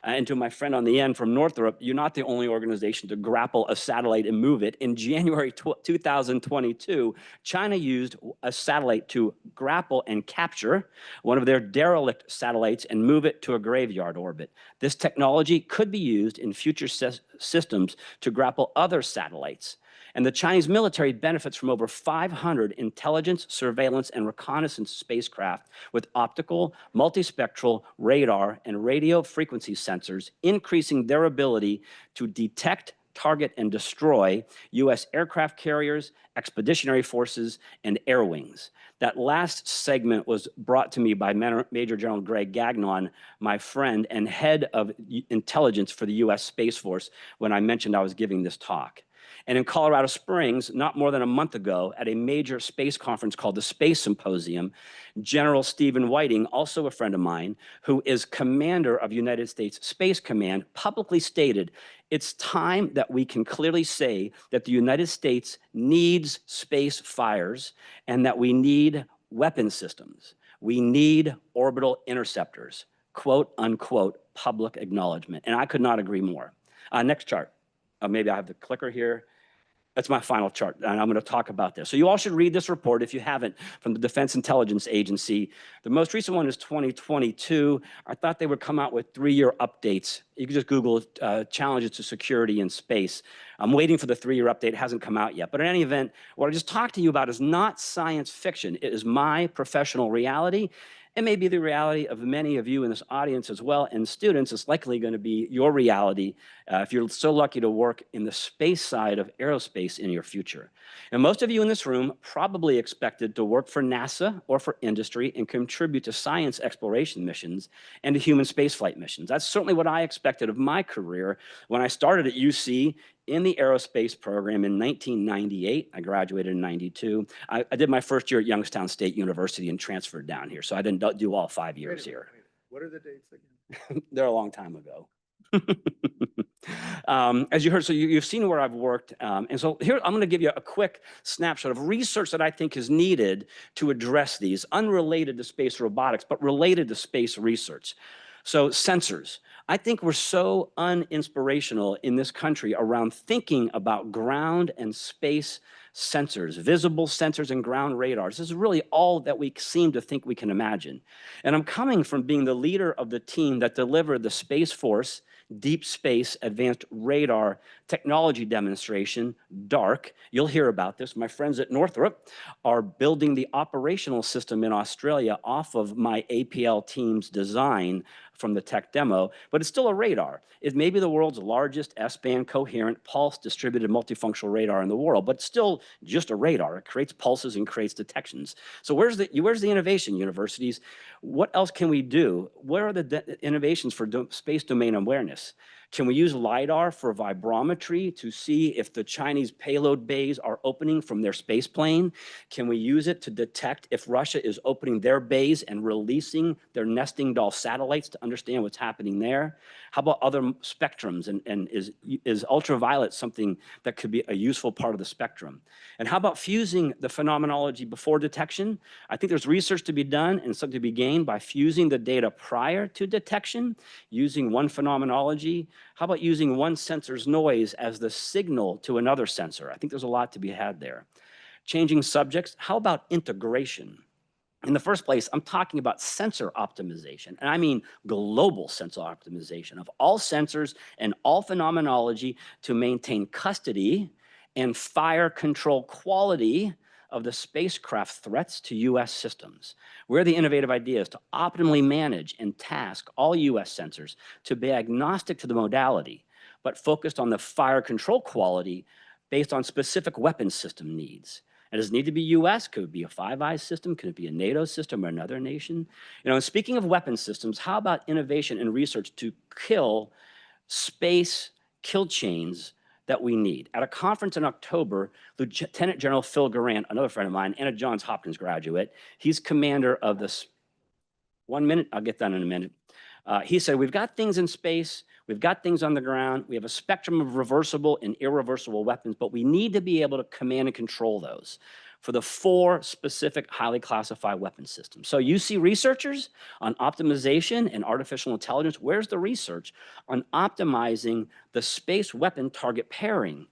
and to my friend on the end from Northrop, you're not the only organization to grapple a satellite and move it. In January 2022, China used a satellite to grapple and capture one of their derelict satellites and move it to a graveyard orbit. This technology could be used in future systems to grapple other satellites. And the Chinese military benefits from over 500 intelligence, surveillance, and reconnaissance spacecraft with optical, multispectral, radar, and radio frequency sensors, increasing their ability to detect, target, and destroy US aircraft carriers, expeditionary forces, and air wings. That last segment was brought to me by Major General Greg Gagnon, my friend and head of intelligence for the US Space Force, when I mentioned I was giving this talk. And in Colorado Springs, not more than a month ago, at a major space conference called the Space Symposium, General Stephen Whiting, also a friend of mine, who is commander of United States Space Command, publicly stated, it's time that we can clearly say that the United States needs space fires and that we need weapon systems. We need orbital interceptors, quote, unquote, public acknowledgement. And I could not agree more. Next chart. Maybe I have the clicker here. That's my final chart, and I'm going to talk about this. So you all should read this report if you haven't, from the Defense Intelligence Agency. The most recent one is 2022. I thought they would come out with 3-year updates. You can just Google challenges to security in space. I'm waiting for the 3-year update. It hasn't come out yet. But in any event, what I just talked to you about is not science fiction. It is my professional reality. It may be the reality of many of you in this audience as well, and students. It's likely going to be your reality if you're so lucky to work in the space side of aerospace in your future. And most of you in this room probably expected to work for NASA or for industry and contribute to science exploration missions and to human spaceflight missions. That's certainly what I expected of my career when I started at UC in the aerospace program in 1998. I graduated in 92. I did my first year at Youngstown State University and transferred down here. So I didn't do all 5 years here. What are the dates again? They're a long time ago. As you heard, so you've seen where I've worked. And so here, I'm going to give you a quick snapshot of research that I think is needed to address these, unrelated to space robotics, but related to space research. So sensors. I think we're so uninspirational in this country around thinking about ground and space sensors, visible sensors and ground radars. This is really all that we seem to think we can imagine. And I'm coming from being the leader of the team that delivered the Space Force Deep Space Advanced Radar Technology Demonstration, DARC. You'll hear about this. My friends at Northrop are building the operational system in Australia off of my APL team's design from the tech demo, but it's still a radar. It may be the world's largest S-band coherent pulse distributed multifunctional radar in the world, but it's still just a radar. It creates pulses and creates detections. So where's the innovation, universities? What else can we do? Where are the innovations for space domain awareness? Can we use LiDAR for vibrometry to see if the Chinese payload bays are opening from their space plane? Can we use it to detect if Russia is opening their bays and releasing their nesting doll satellites to understand what's happening there? How about other spectrums? And is ultraviolet something that could be a useful part of the spectrum? And how about fusing the phenomenology before detection? I think there's research to be done and something to be gained by fusing the data prior to detection, using one phenomenology. How about using one sensor's noise as the signal to another sensor? I think there's a lot to be had there. Changing subjects, how about integration? In the first place, I'm talking about sensor optimization, and I mean global sensor optimization of all sensors and all phenomenology to maintain custody and fire control quality of the spacecraft threats to US systems. Where are the innovative ideas to optimally manage and task all US sensors to be agnostic to the modality, but focused on the fire control quality based on specific weapons system needs? And does it need to be US? Could it be a Five Eyes system? Could it be a NATO system or another nation? You know, and speaking of weapons systems, how about innovation and research to kill space kill chains that we need? At a conference in October, Lieutenant General Phil Garant, another friend of mine, and a Johns Hopkins graduate, he's commander of this. 1 minute, I'll get done in a minute. He said, we've got things in space, we've got things on the ground, we have a spectrum of reversible and irreversible weapons, but we need to be able to command and control those for the 4 specific highly classified weapon systems. So you see researchers on optimization and artificial intelligence. Where's the research on optimizing the space weapon target pairing,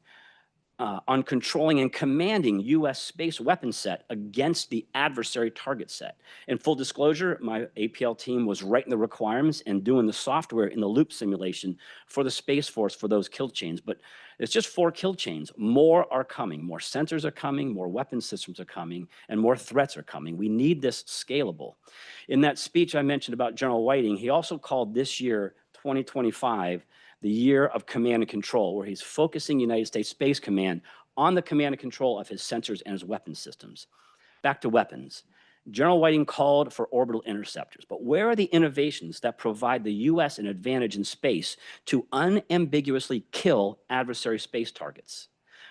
on controlling and commanding US space weapon set against the adversary target set? In full disclosure, my APL team was writing the requirements and doing the software in the loop simulation for the Space Force for those kill chains, but it's just 4 kill chains. More are coming, more sensors are coming, more weapon systems are coming, and more threats are coming. We need this scalable. In that speech I mentioned about General Whiting, he also called this year, 2025, the year of command and control, where he's focusing United States Space Command on the command and control of his sensors and his weapon systems. Back to weapons. General Whiting called for orbital interceptors, but where are the innovations that provide the US an advantage in space to unambiguously kill adversary space targets,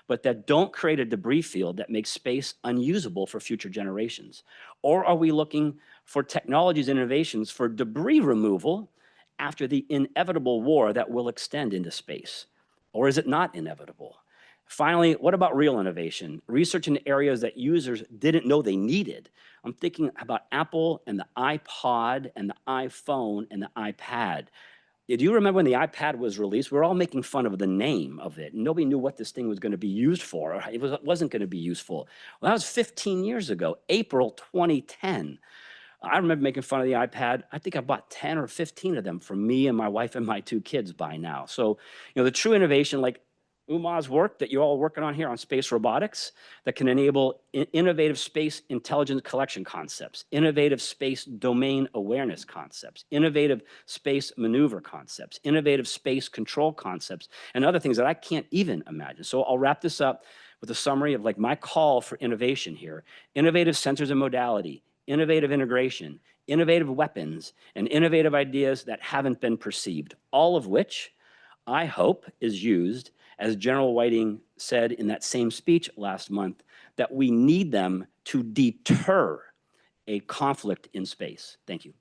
but that don't create a debris field that makes space unusable for future generations? Or are we looking for technologies and innovations for debris removal after the inevitable war that will extend into space? Or is it not inevitable? Finally, what about real innovation? Research in areas that users didn't know they needed. I'm thinking about Apple and the iPod and the iPhone and the iPad. Do you remember when the iPad was released? We were all making fun of the name of it. Nobody knew what this thing was going to be used for. It wasn't going to be useful. Well, that was 15 years ago, April 2010. I remember making fun of the iPad. I think I bought 10 or 15 of them for me and my wife and my 2 kids by now. So, you know, the true innovation, like Uma's work that you're all working on here on space robotics, that can enable innovative space intelligence collection concepts, innovative space domain awareness concepts, innovative space maneuver concepts, innovative space control concepts, and other things that I can't even imagine. So I'll wrap this up with a summary of like my call for innovation here: innovative sensors and modality, innovative integration, innovative weapons, and innovative ideas that haven't been perceived, all of which I hope is used, as General Whiting said in that same speech last month, that we need them to deter a conflict in space. Thank you.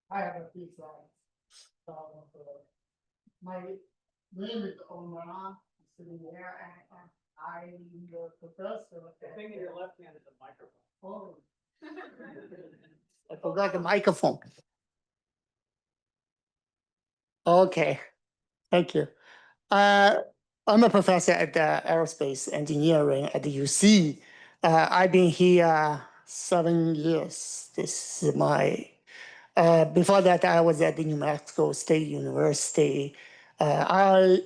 I have a few slides. My name is Omar, sitting there, and I'm the professor. The thing in your left hand is a microphone. Oh. I forgot the microphone. Okay, thank you. I'm a professor at Aerospace Engineering at the UC. I've been here 7 years. This is my before that, I was at the New Mexico State University. My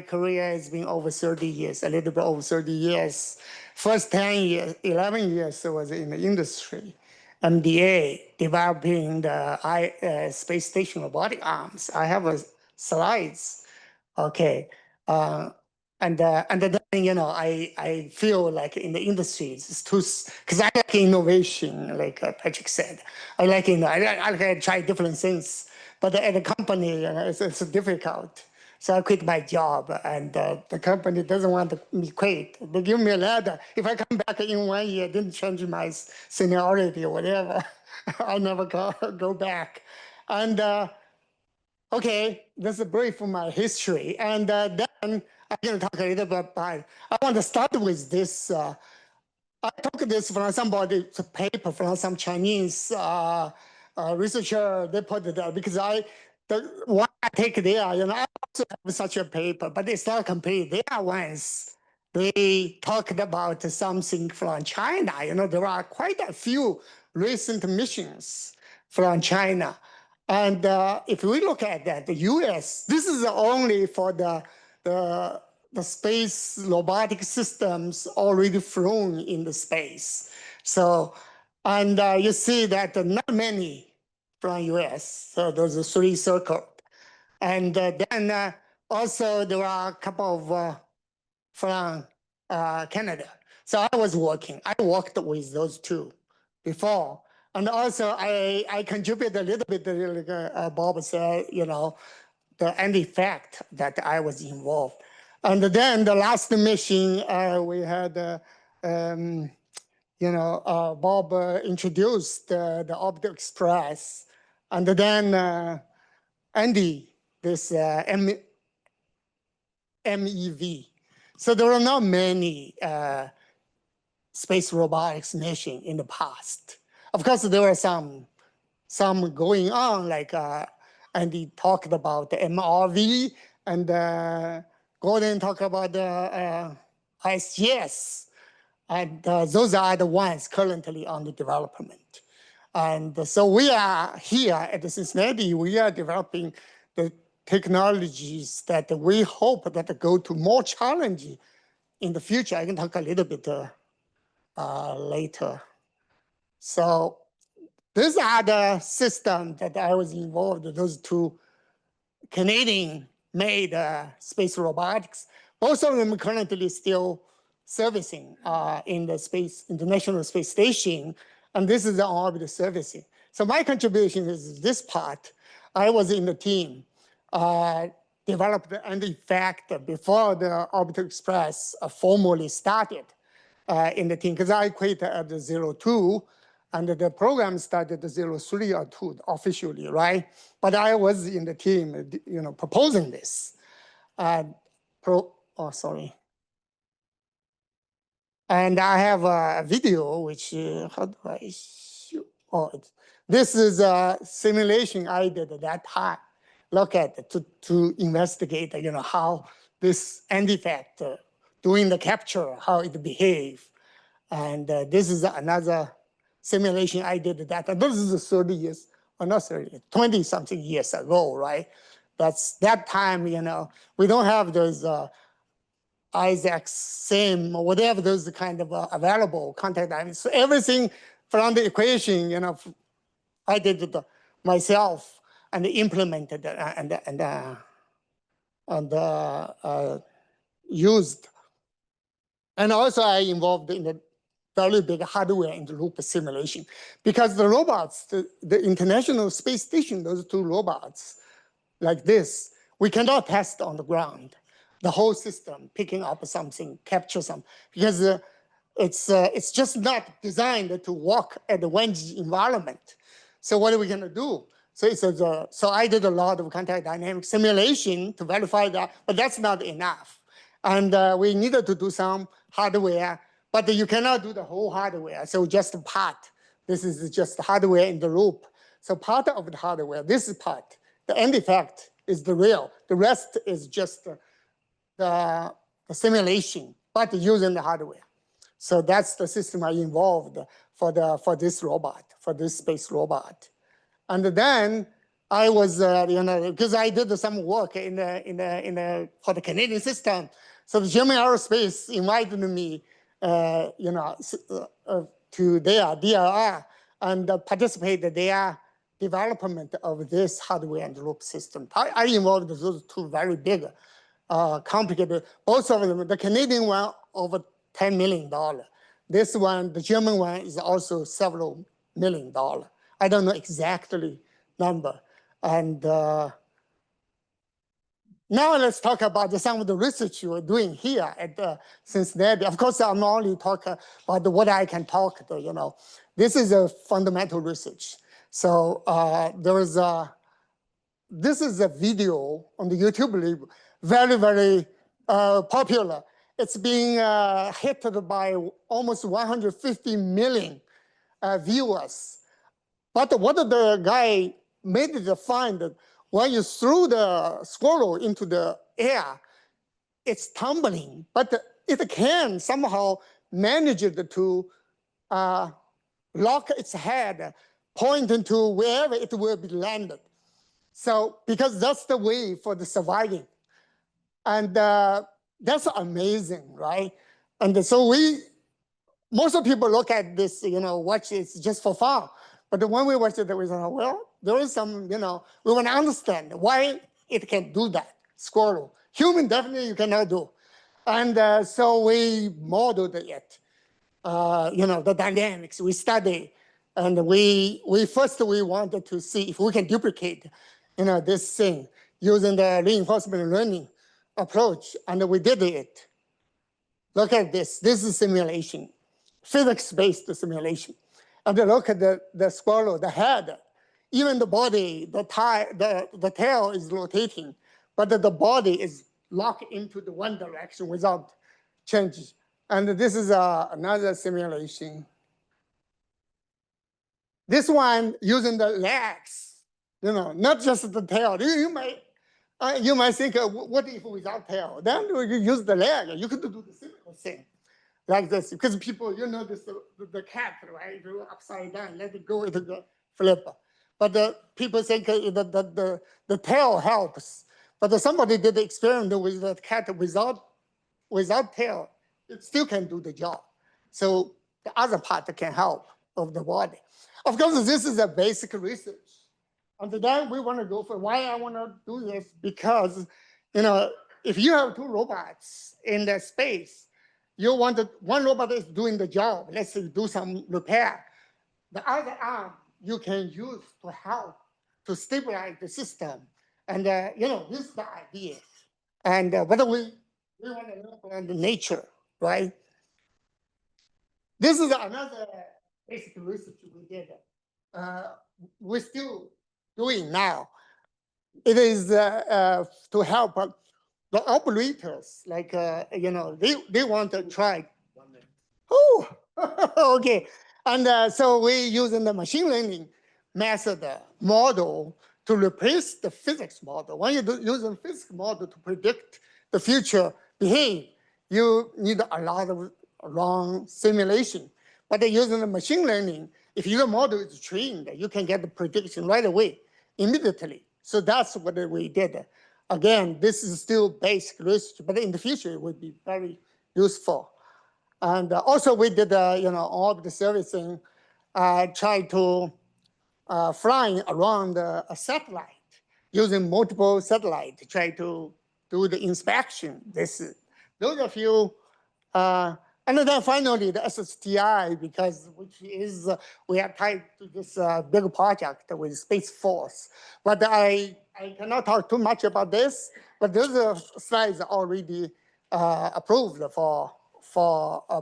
career has been over 30 years, a little bit over 30 years. First 10 years, 11 years I was in the industry. MDA developing the space station robotic arms. I have slides. Okay. And then, I feel like in the industry, it's too, because I like innovation, like Patrick said. I like, I like to try different things. But at the company, it's difficult. So I quit my job, and the company doesn't want me quit. They give me a letter. If I come back in 1 year, didn't change my seniority or whatever, I'll never go back. And okay, that's a brief of my history. And then I'm going to talk a little bit about, I want to start with this. I took this from somebody's paper from some Chinese researcher. They put it there because the one I take there, I also have such a paper, but it's not complete. There are ones, they talked about something from China. There are quite a few recent missions from China. And if we look at that, the US, this is only for the space robotic systems already flown in the space. So, and you see that not many from US, so those are 3 circled. And then also there are a couple of from Canada. So I worked with those 2 before. And also I contributed a little bit, like Bob said, the end effect that I was involved. And then the last mission we had, Bob introduced the Orbital Express. And then Andy, this MEV. So there are not many space robotics mission in the past. Of course, there were some going on, like Andy talked about the MRV, and Gordon talked about the ISGS. And those are the ones currently under development. And so we are here at the Cincinnati, we are developing the technologies that we hope that go to more challenging in the future. I can talk a little bit later. So these are the systems that I was involved in, those 2 Canadian-made space robotics. Most of them currently still servicing in the International Space Station, and this is the orbital servicing. So my contribution is this part. I was in the team, developed and in fact, before the Orbital Express formally started in the team, because I quit at the 02, and the program started the 03 or 2 officially, right? But I was in the team, proposing this. Sorry. And I have a video, which, how do I show? This is a simulation I did at that time. Look at it to investigate, how this end effect doing the capture, how it behave. And this is another simulation I did that. And this is 30 years, or not 30, 20 something years ago, right? That's that time, we don't have those Isaac's SIM or whatever those kind of available contact items. So everything from the equation, I did it myself and implemented and used. And also I involved in the very big hardware in the loop simulation, because the robots, the International Space Station, those 2 robots like this, we cannot test on the ground. The whole system picking up something, capture something, because it's just not designed to work at the 1G environment. So what are we going to do? So so I did a lot of contact dynamic simulation to verify that, but that's not enough. And we needed to do some hardware, but you cannot do the whole hardware. So just a part. This is just hardware in the loop. So part of the hardware, this part, the end effect is the real. The rest is just the simulation, but using the hardware. So that's the system I involved for this robot, for this space robot. And then I was, because I did some work for the Canadian system. So the German Aerospace invited me, to their DLR, and participate in their development of this hardware and loop system. I involved those two very big, complicated, both of them. The Canadian one over $10 million. This one, the German one, is also several $1 million. I don't know exactly number. And now let's talk about some of the research you are doing here at Cincinnati. Of course, I'm only talking about what I can talk to, you know. This is a fundamental research. So this is a video on the YouTube, very, very popular. It's being hit by almost 150 million viewers. But what the guy made it find that when you throw the squirrel into the air, it's tumbling, but it can somehow manage it to lock its head, point into wherever it will be landed. So, because that's the way for the surviving. And that's amazing, right? And so most of people look at this, you know, watch it just for fun. But when we watch it, we say, well, there is some, you know, we want to understand why it can do that, squirrel. Human, definitely you cannot do. And so we modeled it, you know, the dynamics, we studied. And we wanted to see if we can duplicate, you know, this thing using the reinforcement learning approach, and we did it. Look at this. This is simulation, physics-based simulation. And look at the squirrel, the head, even the body, the tail is rotating, but the body is locked into the one direction without change. And this is another simulation. This one using the legs, you know, not just the tail. You might think, what if without tail? Then you use the leg. You could do the similar thing like this, because people, you know, the cat, right? You upside down, let it go, it will flip. But people think the tail helps. But somebody did the experiment with the cat without tail, it still can do the job. So the other part can help of the body. Of course, this is a basic research. And then we want to go for why I want to do this, because, you know, if you have two robots in the space, you want one robot is doing the job, let's say do some repair. The other arm you can use to help to stabilize the system. And, you know, this is the idea. And but we want to look at the nature, right? This is another basic research we did. We're still doing now. It is to help the operators, like, you know, they want to try. Oh, okay. And so we're using the machine learning method model to replace the physics model. When you use a physics model to predict the future behavior, you need a lot of long simulation. But using the machine learning, if your model is trained, you can get the prediction right away, immediately. So that's what we did. Again, this is still basic research, but in the future, it would be very useful. And also we did, you know, orbit servicing, try to flying around a satellite using multiple satellites to try to do the inspection. Those are a few. And then finally, the SSTI, because which is, we are tied to this big project with Space Force. But I cannot talk too much about this, but those slides are already approved for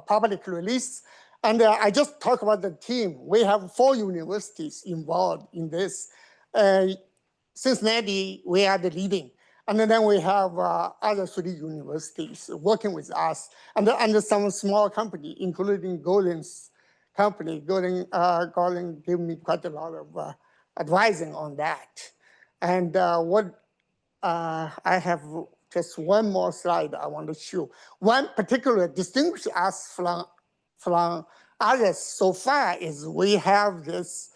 public release. And I just talk about the team. We have 4 universities involved in this. Cincinnati, we are the leading. And then we have other 3 universities working with us, and some small company, including Golden's company. Golden gave me quite a lot of advising on that. And I have just one more slide I want to show. One particular distinguish us from others so far is we have this,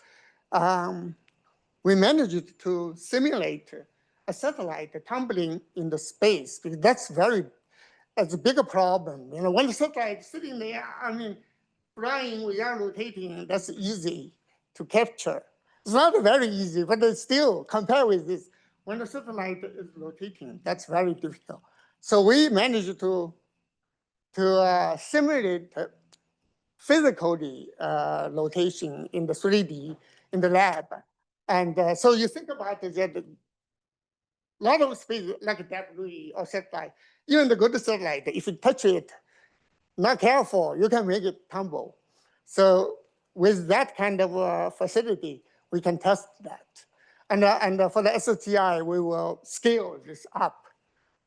we managed to simulate a satellite tumbling in the space, because that's a bigger problem. You know, when the satellite is sitting there, I mean, flying without rotating, that's easy to capture. It's not very easy, but it's still, compared with this, when the satellite is rotating, that's very difficult. So we managed to simulate physically rotation in the 3D in the lab. And so you think about it, that a lot of space, like debris or satellite, even the good satellite, if you touch it, not careful, you can make it tumble. So with that kind of facility, we can test that. And for the SSTI, we will scale this up.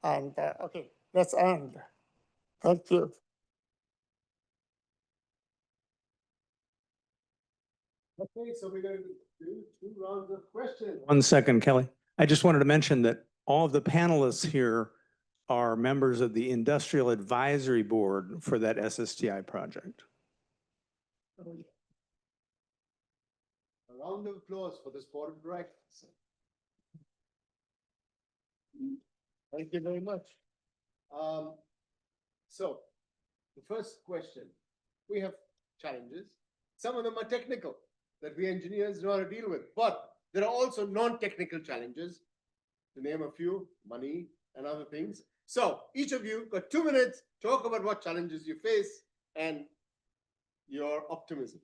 And okay, let's end. Thank you. Okay, so we're going to do 2 rounds of questions. 1 second, Kelly. I just wanted to mention that all of the panelists here are members of the Industrial Advisory Board for that SSTI project. A round of applause for this board of directors. Thank you very much. So the first question, we have challenges. Some of them are technical that we engineers know how to deal with, but there are also non-technical challenges, to name a few, money and other things. So each of you got 2 minutes, talk about what challenges you face and your optimism.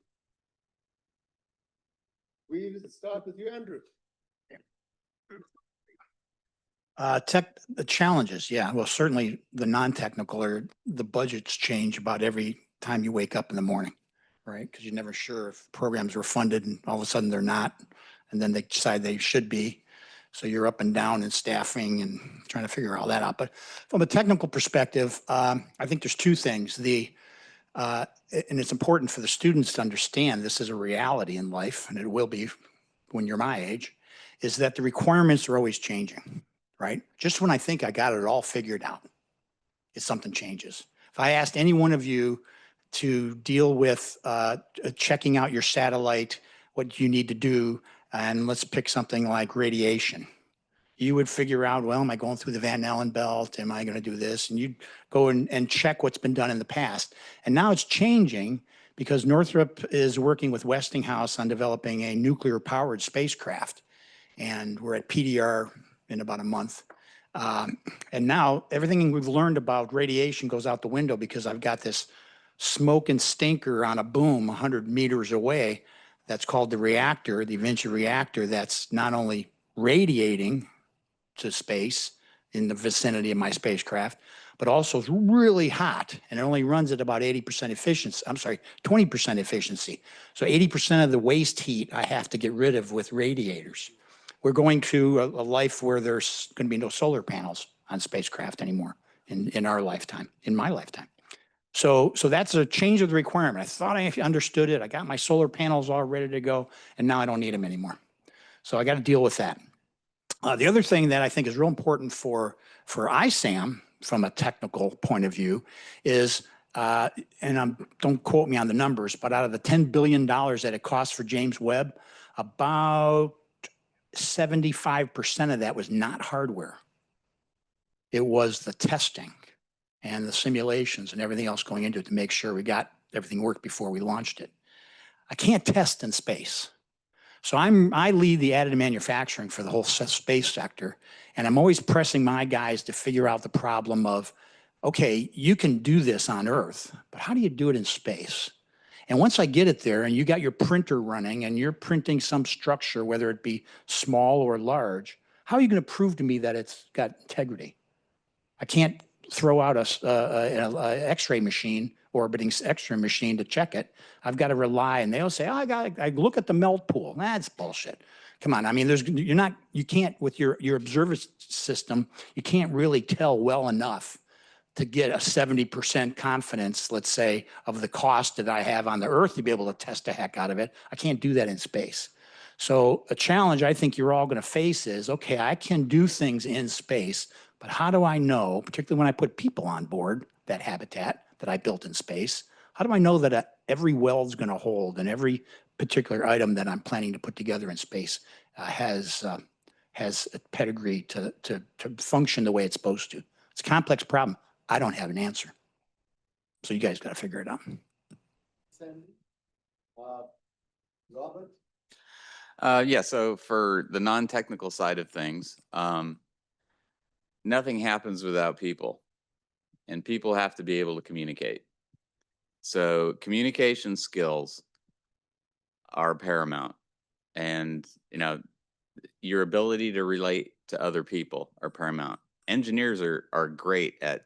We'll start with you, Andrew. The challenges, yeah. Well, certainly the non-technical are the budgets change about every time you wake up in the morning, right? Because you're never sure if programs were funded and all of a sudden they're not, and then they decide they should be. So you're up and down in staffing and trying to figure all that out. But from a technical perspective, I think there's 2 things. And it's important for the students to understand this is a reality in life, and it will be when you're my age, is that the requirements are always changing, right? Just when I think I got it all figured out, something changes. If I asked any one of you to deal with checking out your satellite, what you need to do, and let's pick something like radiation, you would figure out, well, am I going through the Van Allen belt? Am I going to do this? And you'd go and check what's been done in the past. And now it's changing because Northrop is working with Westinghouse on developing a nuclear powered spacecraft. And we're at PDR in about a month. And now everything we've learned about radiation goes out the window because I've got this smoke and stinker on a boom 100 meters away. That's called the reactor, the Vinci reactor, that's not only radiating to space in the vicinity of my spacecraft, but also it's really hot and it only runs at about 80% efficiency. I'm sorry, 20% efficiency. So 80% of the waste heat I have to get rid of with radiators. We're going to a life where there's going to be no solar panels on spacecraft anymore in our lifetime, in my lifetime. So that's a change of the requirement. I thought I understood it. I got my solar panels all ready to go, and now I don't need them anymore. So I got to deal with that. The other thing that I think is real important for ISAM from a technical point of view is, and don't quote me on the numbers, but out of the $10 billion that it costs for James Webb, about 75% of that was not hardware. It was the testing and the simulations and everything else going into it to make sure we got everything worked before we launched it. I can't test in space. So I lead the additive manufacturing for the whole space sector, and I'm always pressing my guys to figure out the problem of, okay, you can do this on Earth, but how do you do it in space? And once I get it there and you got your printer running and you're printing some structure, whether it be small or large, how are you going to prove to me that it's got integrity? I can't throw out an X-ray machine, orbiting X-ray machine to check it. I've got to rely, and they'll say, oh, I look at the melt pool. That's bullshit. Come on. I mean, you can't, with your observance system, you can't really tell well enough to get a 70% confidence, let's say, of the cost that I have on the Earth to be able to test the heck out of it. I can't do that in space. So a challenge I think you're all going to face is, okay, I can do things in space, but how do I know, particularly when I put people on board, that habitat that I built in space, how do I know that every weld's going to hold and every particular item that I'm planning to put together in space has a pedigree to function the way it's supposed to? It's a complex problem. I don't have an answer. So you guys got to figure it out. Sandy, Robert, Yeah, so for the non-technical side of things, nothing happens without people, and people have to be able to communicate. So communication skills are paramount, and your ability to relate to other people are paramount. Engineers are great at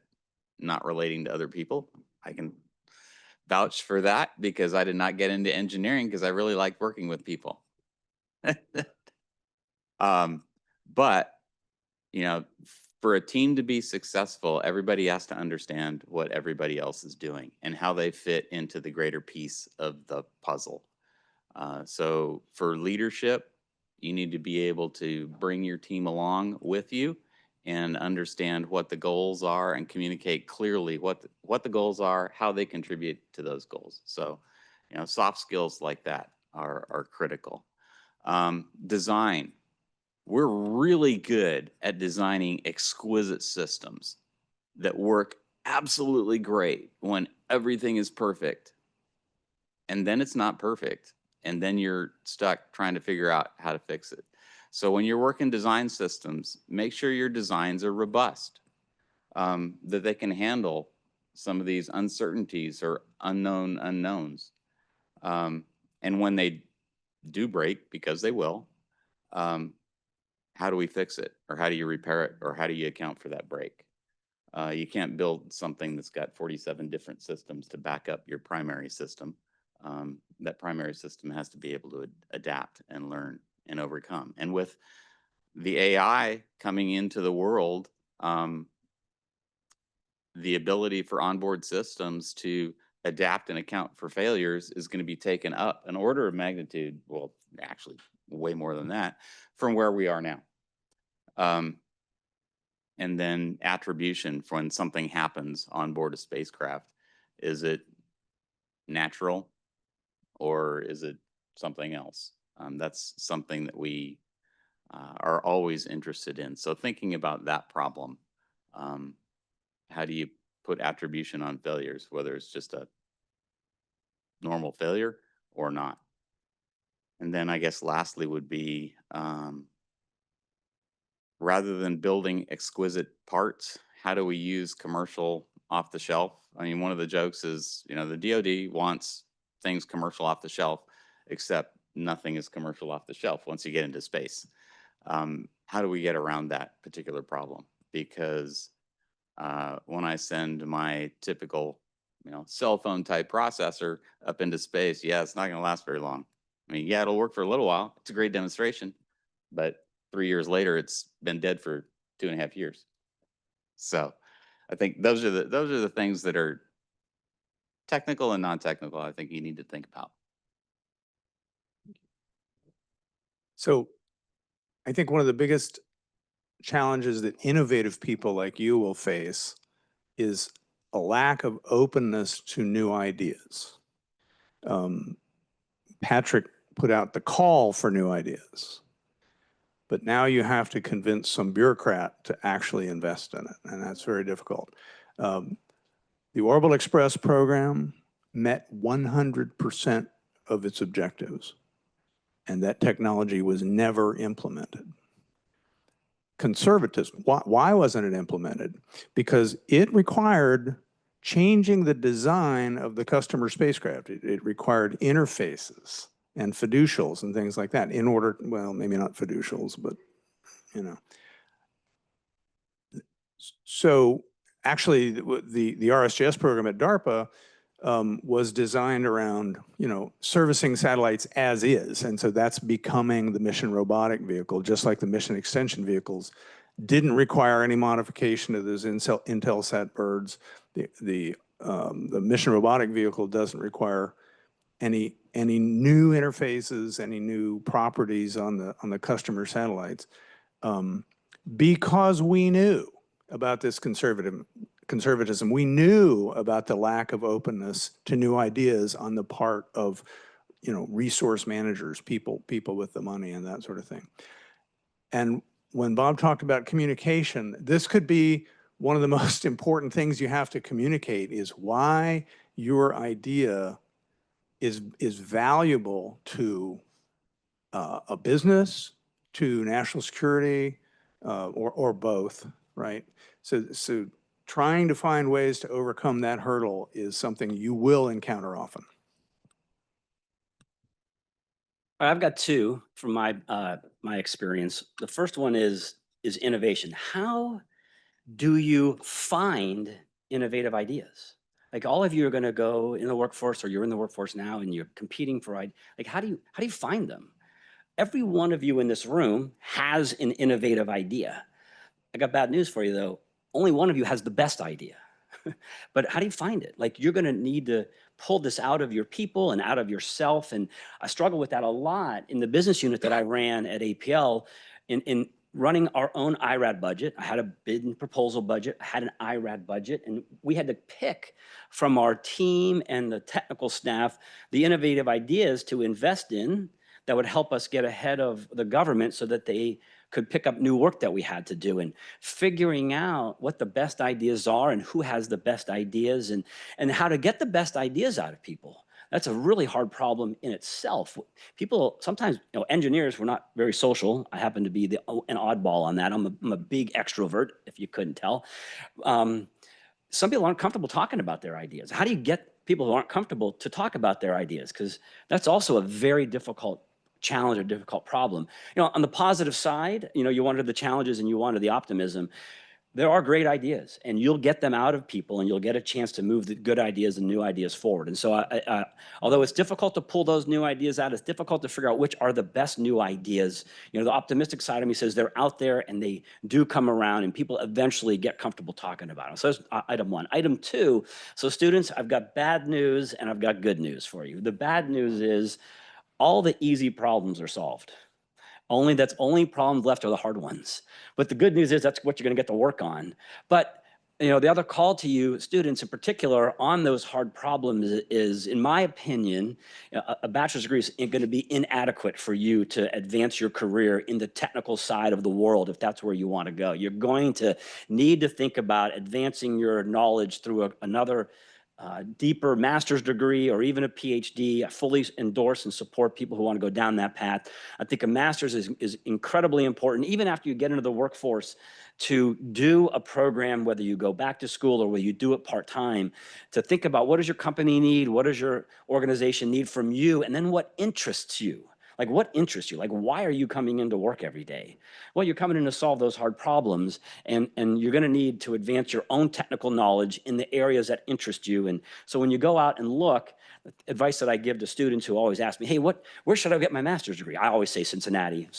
not relating to other people. I can vouch for that because I did not get into engineering because I really like working with people. But for a team to be successful, everybody has to understand what everybody else is doing and how they fit into the greater piece of the puzzle. So for leadership, you need to be able to bring your team along with you and understand what the goals are and communicate clearly what the goals are, how they contribute to those goals. So, soft skills like that are critical. Design. We're really good at designing exquisite systems that work absolutely great when everything is perfect. And then it's not perfect. And then you're stuck trying to figure out how to fix it. So when you're working design systems, make sure your designs are robust, that they can handle some of these uncertainties or unknown unknowns. And when they do break, because they will, how do we fix it? Or how do you repair it? Or how do you account for that break? You can't build something that's got 47 different systems to back up your primary system. That primary system has to be able to adapt and learn and overcome. And with the AI coming into the world, the ability for onboard systems to adapt and account for failures is going to be taken up an order of magnitude, well, actually way more than that, from where we are now. And then attribution for when something happens on board a spacecraft. Is it natural or is it something else? That's something that we are always interested in. So thinking about that problem, how do you put attribution on failures, whether it's just a normal failure or not? And then I guess lastly would be, rather than building exquisite parts, how do we use commercial off the shelf? I mean, one of the jokes is, the DoD wants things commercial off the shelf, except nothing is commercial off the shelf once you get into space. How do we get around that particular problem? Because when I send my typical, cell phone type processor up into space, yeah, it's not going to last very long. I mean, yeah, it'll work for a little while. It's a great demonstration, but 3 years later, it's been dead for 2.5 years. So I think those are the things that are technical and non-technical. I think you need to think about. So I think one of the biggest challenges that innovative people like you will face is a lack of openness to new ideas. Patrick put out the call for new ideas, but now you have to convince some bureaucrat to actually invest in it, and that's very difficult. The Orbital Express program met 100% of its objectives, and that technology was never implemented. Conservatism, why wasn't it implemented? Because it required changing the design of the customer spacecraft. It required interfaces and fiducials and things like that in order, well, maybe not fiducials, but So actually the RSJS program at DARPA was designed around, servicing satellites as is. And so that's becoming the mission robotic vehicle, just like the mission extension vehicles didn't require any modification of those Intelsat birds. The mission robotic vehicle doesn't require any new interfaces, any new properties on the customer satellites, because we knew about this conservatism. We knew about the lack of openness to new ideas on the part of, resource managers, people with the money and that sort of thing. And when Bob talked about communication, this could be one of the most important things you have to communicate, is why your idea is valuable to a business to national security or both, right? So trying to find ways to overcome that hurdle is something you will encounter often. I've got two from my my experience. The first one is innovation. How do you find innovative ideas? Like all of you are going to go in the workforce, or you're in the workforce now, and you're competing for like how do you find them? Every one of you in this room has an innovative idea. I got bad news for you though. Only one of you has the best idea. But how do you find it? Like you're going to need to pull this out of your people and out of yourself. And I struggle with that a lot in the business unit that I ran at APL in running our own IRAD budget. I had a bid and proposal budget. I had an IRAD budget, and we had to pick from our team and the technical staff the innovative ideas to invest in that would help us get ahead of the government so that they could pick up new work that we had to do, and figuring out what the best ideas are and who has the best ideas and how to get the best ideas out of people. That's a really hard problem in itself. People sometimes, engineers, we're not very social. I happen to be an oddball on that. I'm a big extrovert, if you couldn't tell. Some people aren't comfortable talking about their ideas. How do you get people who aren't comfortable to talk about their ideas? Because that's also a very difficult challenge or difficult problem. On the positive side, you wanted the challenges and you wanted the optimism. There are great ideas, and you'll get them out of people, and you'll get a chance to move the good ideas and new ideas forward. And so although it's difficult to pull those new ideas out, it's difficult to figure out which are the best new ideas. The optimistic side of me says they're out there and they do come around, and people eventually get comfortable talking about them. So that's item one. Item two, so students, I've got bad news and I've got good news for you. The bad news is all the easy problems are solved. Only problems left are the hard ones. But the good news is that's what you're going to get to work on. But the other call to you students in particular on those hard problems is, in my opinion, a bachelor's degree is going to be inadequate for you to advance your career in the technical side of the world if that's where you want to go. You're going to need to think about advancing your knowledge through another deeper master's degree or even a PhD. I fully endorse and support people who want to go down that path. I think a master's is incredibly important, even after you get into the workforce, to do a program, whether you go back to school or whether you do it part-time, to think about what does your company need, what does your organization need from you, and then what interests you. Like what interests you? Like why are you coming into work every day? Well, you're coming in to solve those hard problems, and you're going to need to advance your own technical knowledge in the areas that interest you. And so when you go out and look, advice that I give to students who always ask me, hey, where should I get my master's degree? I always say Cincinnati.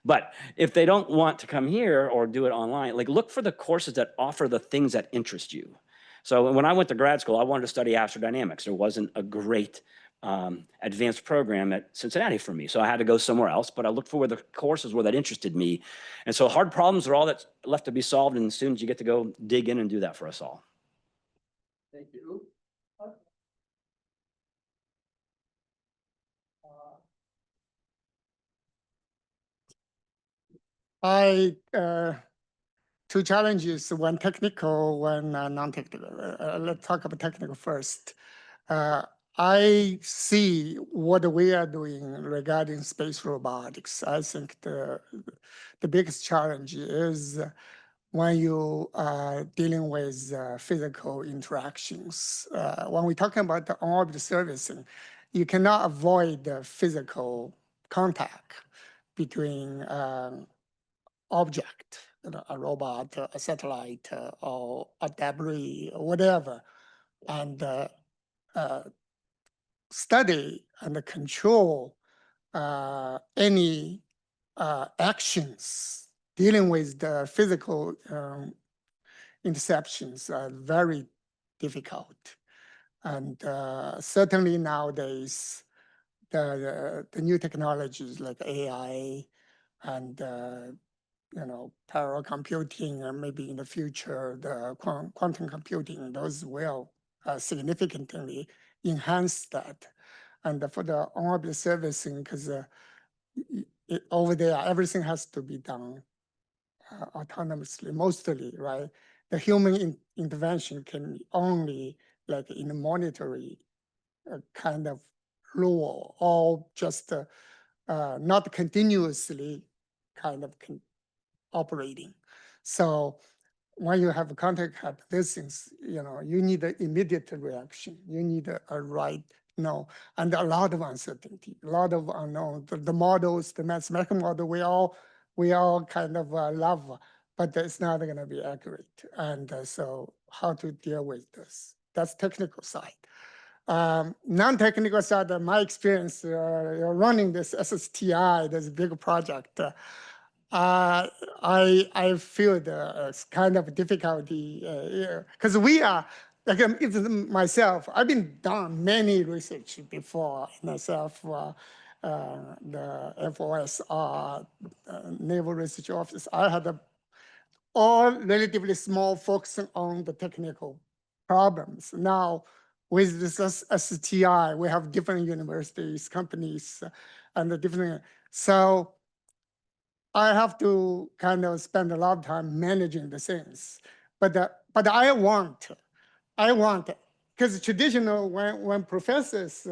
But if they don't want to come here or do it online, like look for the courses that offer the things that interest you. So when I went to grad school, I wanted to study astrodynamics. There wasn't a great advanced program at Cincinnati for me. So I had to go somewhere else, but I looked for where the courses were that interested me. And so hard problems are all that's left to be solved, and students, you get to go dig in and do that for us all. Thank you. Two challenges, one technical, one non-technical. Let's talk about technical first. I see what we are doing regarding space robotics. I think the biggest challenge is when you are dealing with physical interactions. When we're talking about the on-orbit servicing, you cannot avoid the physical contact between object, a robot, a satellite, or a debris, or whatever, and study and control any actions dealing with the physical interceptions are very difficult. And certainly nowadays, the new technologies like AI and parallel computing, and maybe in the future, the quantum computing, those will significantly enhance that. And for the on-orbit servicing, because over there, everything has to be done autonomously, mostly, right? The human intervention can only, like in a monetary kind of rule, or just not continuously kind of operating. So when you have a contact type, these things, you need an immediate reaction. You need a right, and a lot of uncertainty, a lot of unknown. The models, the mathematical model, we all kind of love, but it's not going to be accurate. And so how to deal with this? That's technical side. Non-technical side, my experience running this SSTI, this big project, I feel the kind of difficulty because we are, like even myself, I've been done many research before myself, the FOS, Naval Research Office. I had all relatively small focus on the technical problems. Now, with this STI, we have different universities, companies, and the different, so I have to kind of spend a lot of time managing the things. But I want, because traditional, when professors,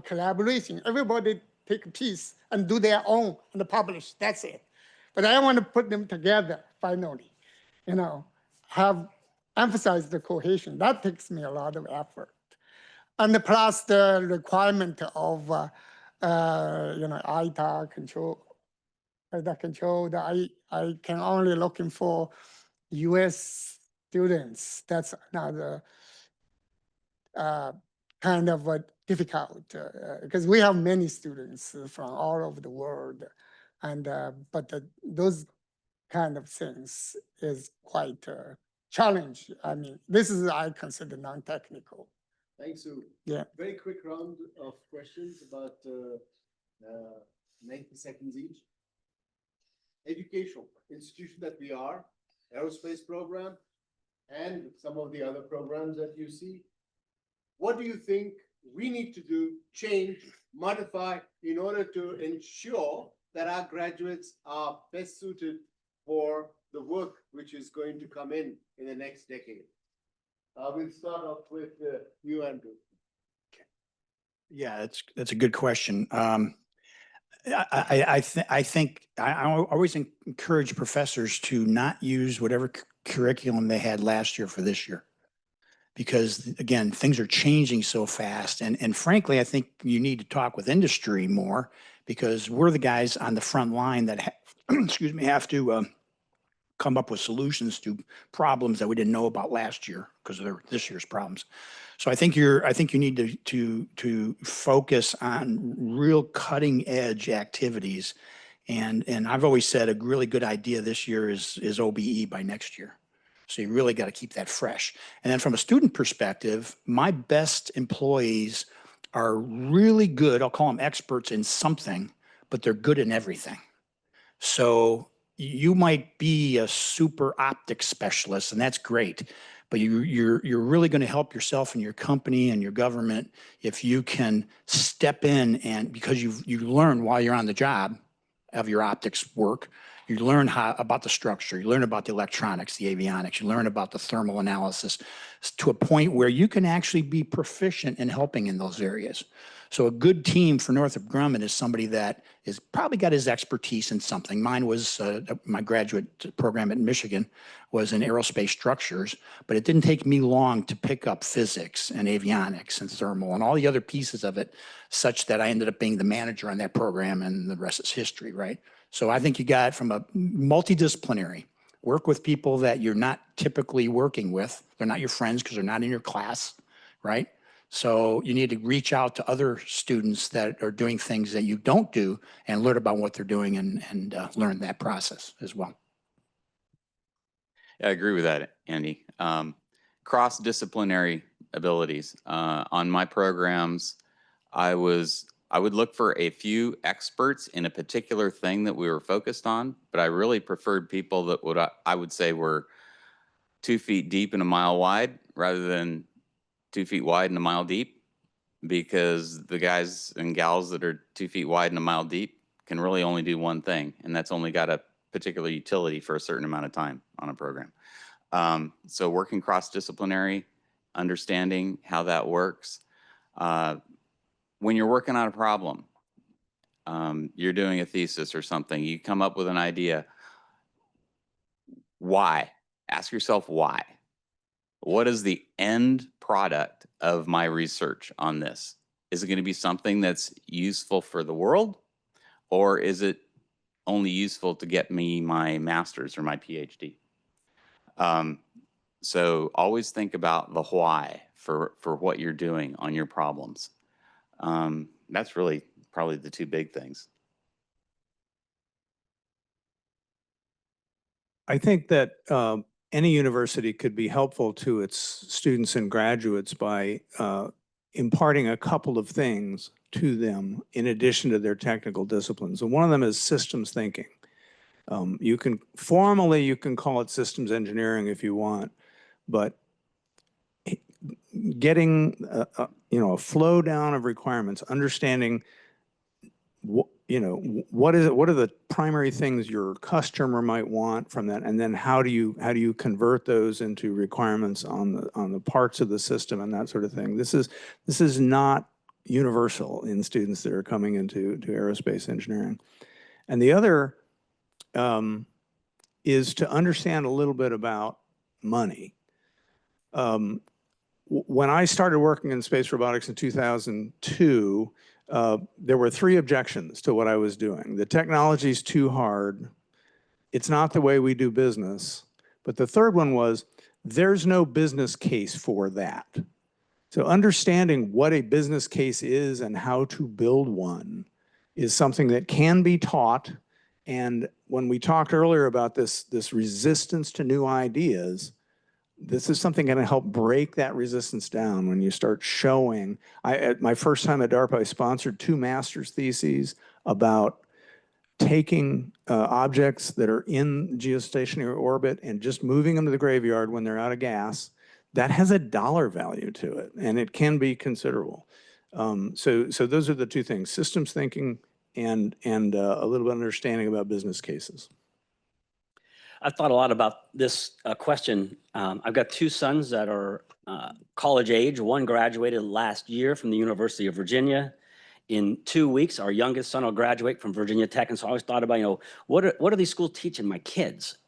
collaboration, everybody take a piece and do their own and publish, that's it. But I want to put them together finally, have emphasize the cohesion. That takes me a lot of effort. And plus the requirement of, ITAR control, that I can only looking for US students. That's another kind of difficult because we have many students from all over the world. And but those kind of things is quite a challenge. I mean, this is I consider non-technical. Thanks, Sue. Yeah. Very quick round of questions about 90 seconds each. Educational institution that we are, aerospace program, and some of the other programs that you see. What do you think we need to do, change, modify in order to ensure that our graduates are best suited for the work which is going to come in the next decade? We'll start off with you, Andrew. Yeah, that's a good question. I think I always encourage professors to not use whatever curriculum they had last year for this year, because again, things are changing so fast. And frankly, I think you need to talk with industry more, because we're the guys on the front line that excuse me, have to come up with solutions to problems that we didn't know about last year because of this year's problems. So I think you need to focus on real cutting edge activities. And I've always said a really good idea this year is OBE by next year. So you really got to keep that fresh. And then from a student perspective, my best employees are really good. I'll call them experts in something, but they're good in everything. So you might be a super optics specialist, and that's great, but you're really going to help yourself and your company and your government if you can step in, and because you learn while you're on the job of your optics work, you learn about the structure, you learn about the electronics, the avionics, you learn about the thermal analysis to a point where you can actually be proficient in helping in those areas. So a good team for Northrop Grumman is somebody that is probably got his expertise in something. Mine was my graduate program at Michigan was in aerospace structures, but it didn't take me long to pick up physics and avionics and thermal and all the other pieces of it, such that I ended up being the manager on that program, and the rest is history, right? So I think you got from a multidisciplinary, work with people that you're not typically working with. They're not your friends because they're not in your class, right? So you need to reach out to other students that are doing things that you don't do and learn about what they're doing and learn that process as well. Yeah, I agree with that, Andy. Cross-disciplinary abilities. On my programs, I would look for a few experts in a particular thing that we were focused on, but I really preferred people that I would say were 2 feet deep and a mile wide rather than 2 feet wide and a mile deep, because the guys and gals that are 2 feet wide and a mile deep can really only do one thing, and that's only got a particular utility for a certain amount of time on a program. So working cross-disciplinary, understanding how that works. When you're working on a problem, You're doing a thesis or something, you come up with an idea. Why? Ask yourself why. What is the end product of my research on this? Is it going to be something that's useful for the world? Or is it only useful to get me my master's or my PhD? So always think about the why for what you're doing on your problems. That's really probably the two big things. I think that any university could be helpful to its students and graduates by imparting a couple of things to them in addition to their technical disciplines. And one of them is systems thinking. You can call it systems engineering if you want, but getting a flow down of requirements, understanding what are the primary things your customer might want from that, and then how do you convert those into requirements on the parts of the system and that sort of thing. This is not universal in students that are coming into aerospace engineering. And the other is to understand a little bit about money. When I started working in space robotics in 2002, there were 3 objections to what I was doing. The technology's too hard. It's not the way we do business. But the third one was, there's no business case for that. So understanding what a business case is and how to build one is something that can be taught. And when we talked earlier about this resistance to new ideas, this is something going to help break that resistance down when you start showing. At my first time at DARPA, I sponsored 2 master's theses about taking objects that are in geostationary orbit and just moving them to the graveyard when they're out of gas. That has a dollar value to it, and it can be considerable. So those are the 2 things: systems thinking and a little bit of understanding about business cases. I've thought a lot about this question. I've got 2 sons that are college age. One graduated last year from the University of Virginia. In 2 weeks, our youngest son will graduate from Virginia Tech. And so I always thought about, what are these schools teaching my kids?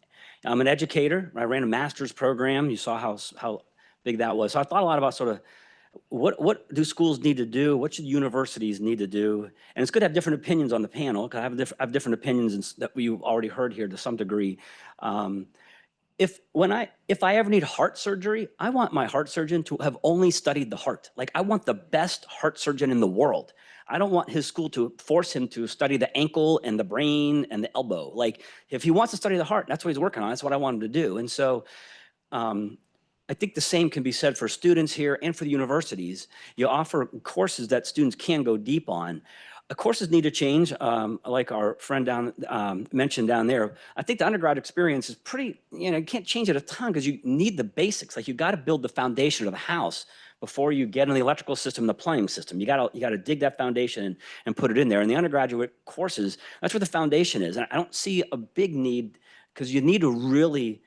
I'm an educator. I ran a master's program. You saw how big that was. So I thought a lot about sort of what do schools need to do? What should universities need to do? And it's good to have different opinions on the panel, because I have different opinions that we've already heard here to some degree. If I ever need heart surgery, I want my heart surgeon to have only studied the heart. Like, I want the best heart surgeon in the world. I don't want his school to force him to study the ankle and the brain and the elbow. Like, if he wants to study the heart, that's what he's working on. That's what I want him to do. And so I think the same can be said for students here and for the universities. You offer courses that students can go deep on. Courses need to change, like our friend mentioned down there. I think the undergrad experience is pretty, you can't change it a ton because you need the basics. Like, you got to build the foundation of the house before you get in the electrical system, the plumbing system. You got to dig that foundation and put it in there. And the undergraduate courses, that's where the foundation is. And I don't see a big need, because you need to really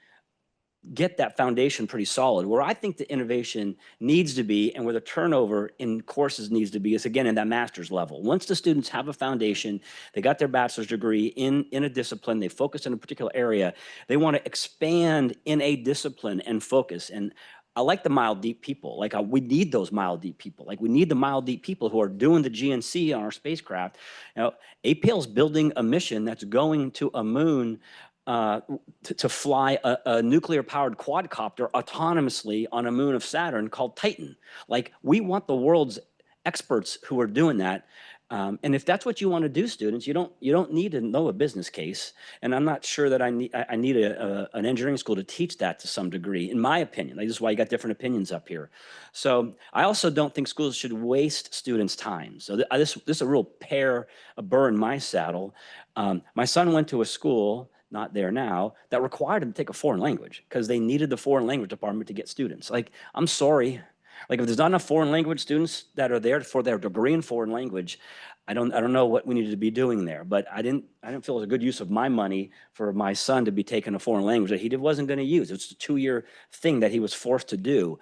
get that foundation pretty solid. Where I think the innovation needs to be, and where the turnover in courses needs to be, is again in that master's level. Once the students have a foundation, they got their bachelor's degree in a discipline, they focus in a particular area, they want to expand in a discipline and focus. And I like the mile deep people. Like, we need those mile deep people. Like, we need the mile deep people who are doing the GNC on our spacecraft. APL is building a mission that's going to a moon to fly a nuclear-powered quadcopter autonomously on a moon of Saturn called Titan. Like, we want the world's experts who are doing that. And if that's what you want to do, students, you don't need to know a business case. And I'm not sure that I need an engineering school to teach that to some degree, in my opinion. This is why you got different opinions up here. So I also don't think schools should waste students' time. So this is a real a burr in my saddle. My son went to a school, not there now, that required him to take a foreign language because they needed the foreign language department to get students. Like, I'm sorry. Like, if there's not enough foreign language students that are there for their degree in foreign language, I don't know what we needed to be doing there. But I didn't feel it was a good use of my money for my son to be taking a foreign language that he wasn't going to use. It's a 2-year thing that he was forced to do.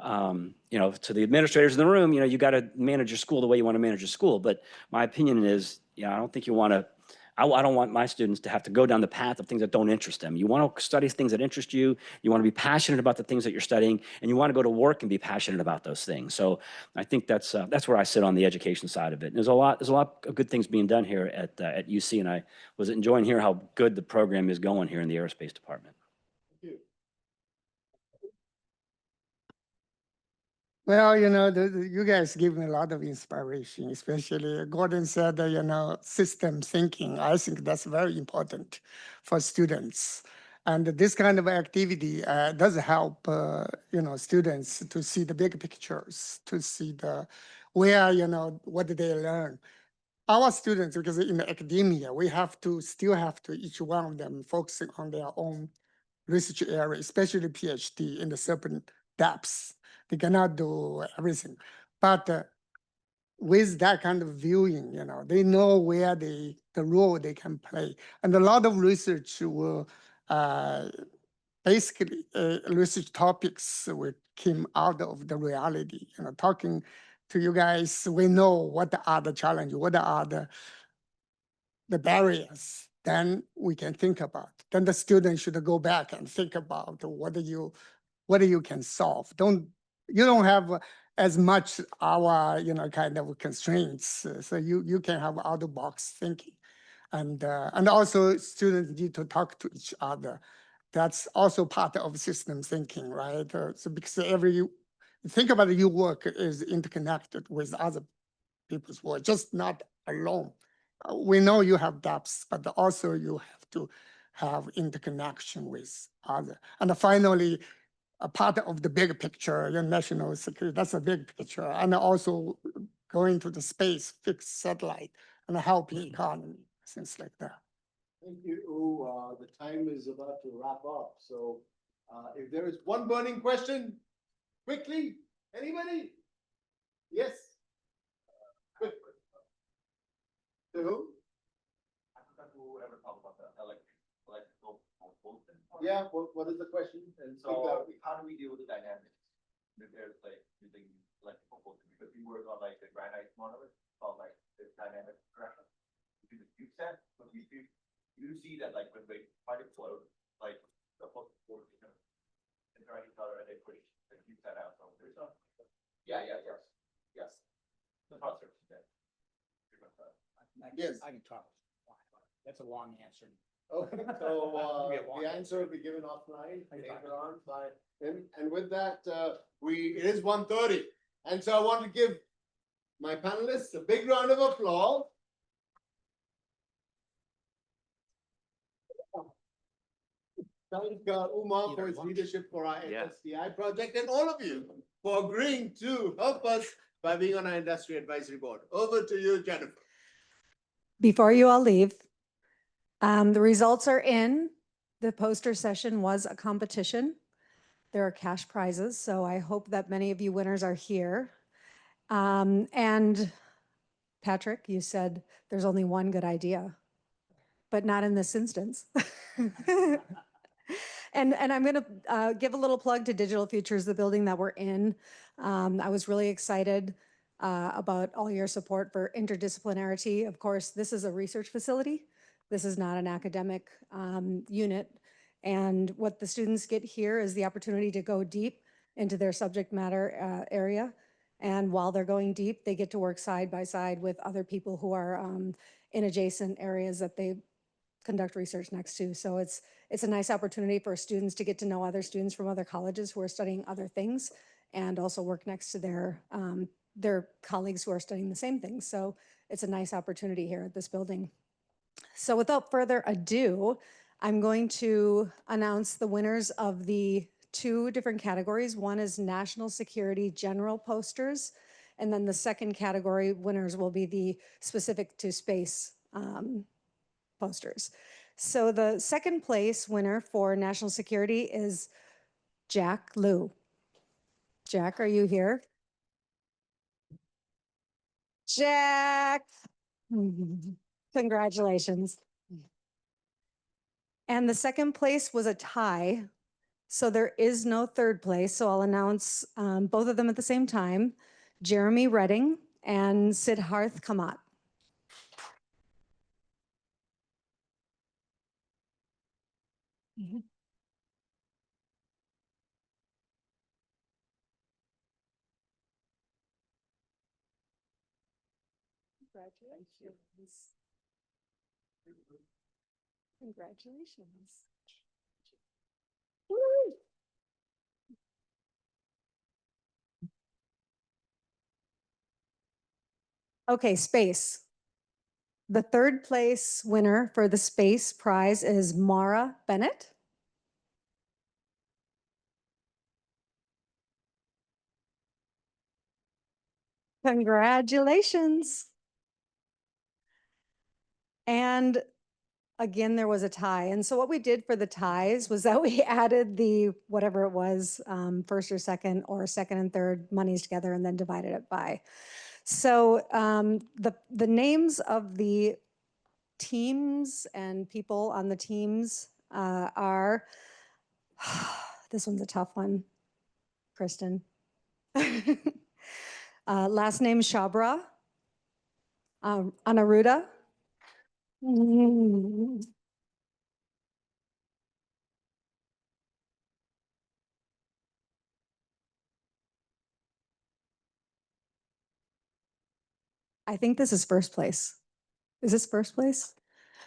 To the administrators in the room, you got to manage your school the way you want to manage your school. But my opinion is, Yeah, I don't think you want to, I don't want my students to have to go down the path of things that don't interest them. You want to study things that interest you. You want to be passionate about the things that you're studying, and you want to go to work and be passionate about those things. So I think that's where I sit on the education side of it. And there's a lot of good things being done here at UC, and I was enjoying hearing how good the program is going here in the aerospace department. Well, you guys give me a lot of inspiration, especially Gordon said, system thinking. I think that's very important for students. And this kind of activity does help, students to see the big pictures, to see where, what did they learn. Our students, because in academia, we still have to, each one of them focusing on their own research area, especially PhD in the certain depths. They cannot do everything. But with that kind of viewing, they know where the role they can play. And a lot of research will basically research topics will came out of the reality. Talking to you guys, we know what are the challenges, what are the barriers. Then we can think about. Then the student should go back and think about what you can solve. You don't have as much our kind of constraints, so you can have out of box thinking, and also students need to talk to each other. That's also part of system thinking, right? So because think about it, your work is interconnected with other people's work, just not alone. We know you have depths, but also you have to have interconnection with other. And finally, a part of the big picture, your national security, that's a big picture. And also going to the space, fix satellite, and helping economy, things like that. Thank you. The time is about to wrap up. So if there is one burning question, quickly, anybody? Yes. Quick. To who? Whoever talked about the electrical voltage. Yeah, what is the question? And So how do we deal with the dynamics? If there's using electrical voltage, because we work on the granite monolith called the dynamic pressure between the cube set, but you see that when they try to float, the hook force interact each other and they push the cube set out. So there's not. Yes. The process. Yes. I can talk. That's a long answer. Okay, so the answer will be given offline later on by him. And with that, it is 1:30. And so I want to give my panelists a big round of applause. Thank Umar for his leadership for our SDI project, and all of you for agreeing to help us by being on our industry advisory board. Over to you, Jennifer. Before you all leave, the results are in. The poster session was a competition. There are cash prizes, so I hope that many of you winners are here. And Patrick, you said there's only one good idea, but not in this instance. And I'm going to give a little plug to Digital Futures, the building that we're in. I was really excited about all your support for interdisciplinarity. Of course, this is a research facility. This is not an academic unit. And what the students get here is the opportunity to go deep into their subject matter area. And while they're going deep, they get to work side by side with other people who are in adjacent areas that they conduct research next to. So it's a nice opportunity for students to get to know other students from other colleges who are studying other things, and also work next to their colleagues who are studying the same things. So it's a nice opportunity here at this building. So without further ado, I'm going to announce the winners of the two different categories. One is National Security General Posters, and then the second category winners will be the specific to space posters. So the second place winner for national security is Jack Liu. Jack, are you here? Jack, congratulations. And the second place was a tie. So there is no third place. So I'll announce both of them at the same time. Jeremy Redding and Siddharth Kamat. Congratulations. Congratulations. Woo! Okay, space. The third place winner for the space prize is Mara Bennett. Congratulations. And again, there was a tie. And so what we did for the ties was that we added the, whatever it was, first or second and third monies together and then divided it by. So the names of the teams and people on the teams are, this one's a tough one, Kristen. Last name Shabra, Anaruda. I think this is first place. Is this first place?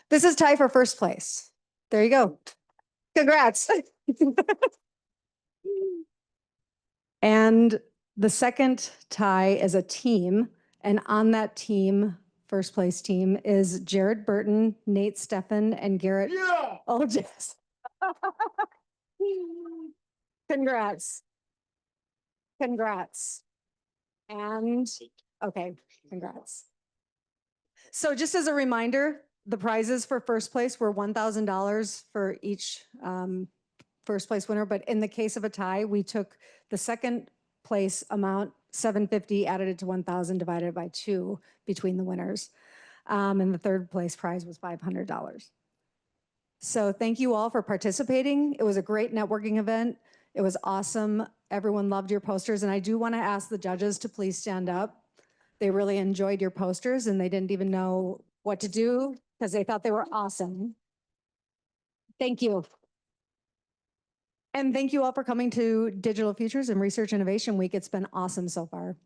This is tie for first place. There you go. Congrats. And the second tie is a team. And on that team, first place team, is Jared Burton, Nate Steffen, and Garrett. Yeah. Oh, yes. Congrats. Congrats. And, okay, congrats. So just as a reminder, the prizes for first place were $1,000 for each first place winner. But in the case of a tie, we took the second place amount, $750, added it to 1,000, divided it by 2 between the winners. And the third place prize was $500. So thank you all for participating. It was a great networking event. It was awesome. Everyone loved your posters. And I do want to ask the judges to please stand up. They really enjoyed your posters and they didn't even know what to do because they thought they were awesome. Thank you. And thank you all for coming to Digital Futures and Research Innovation Week. It's been awesome so far.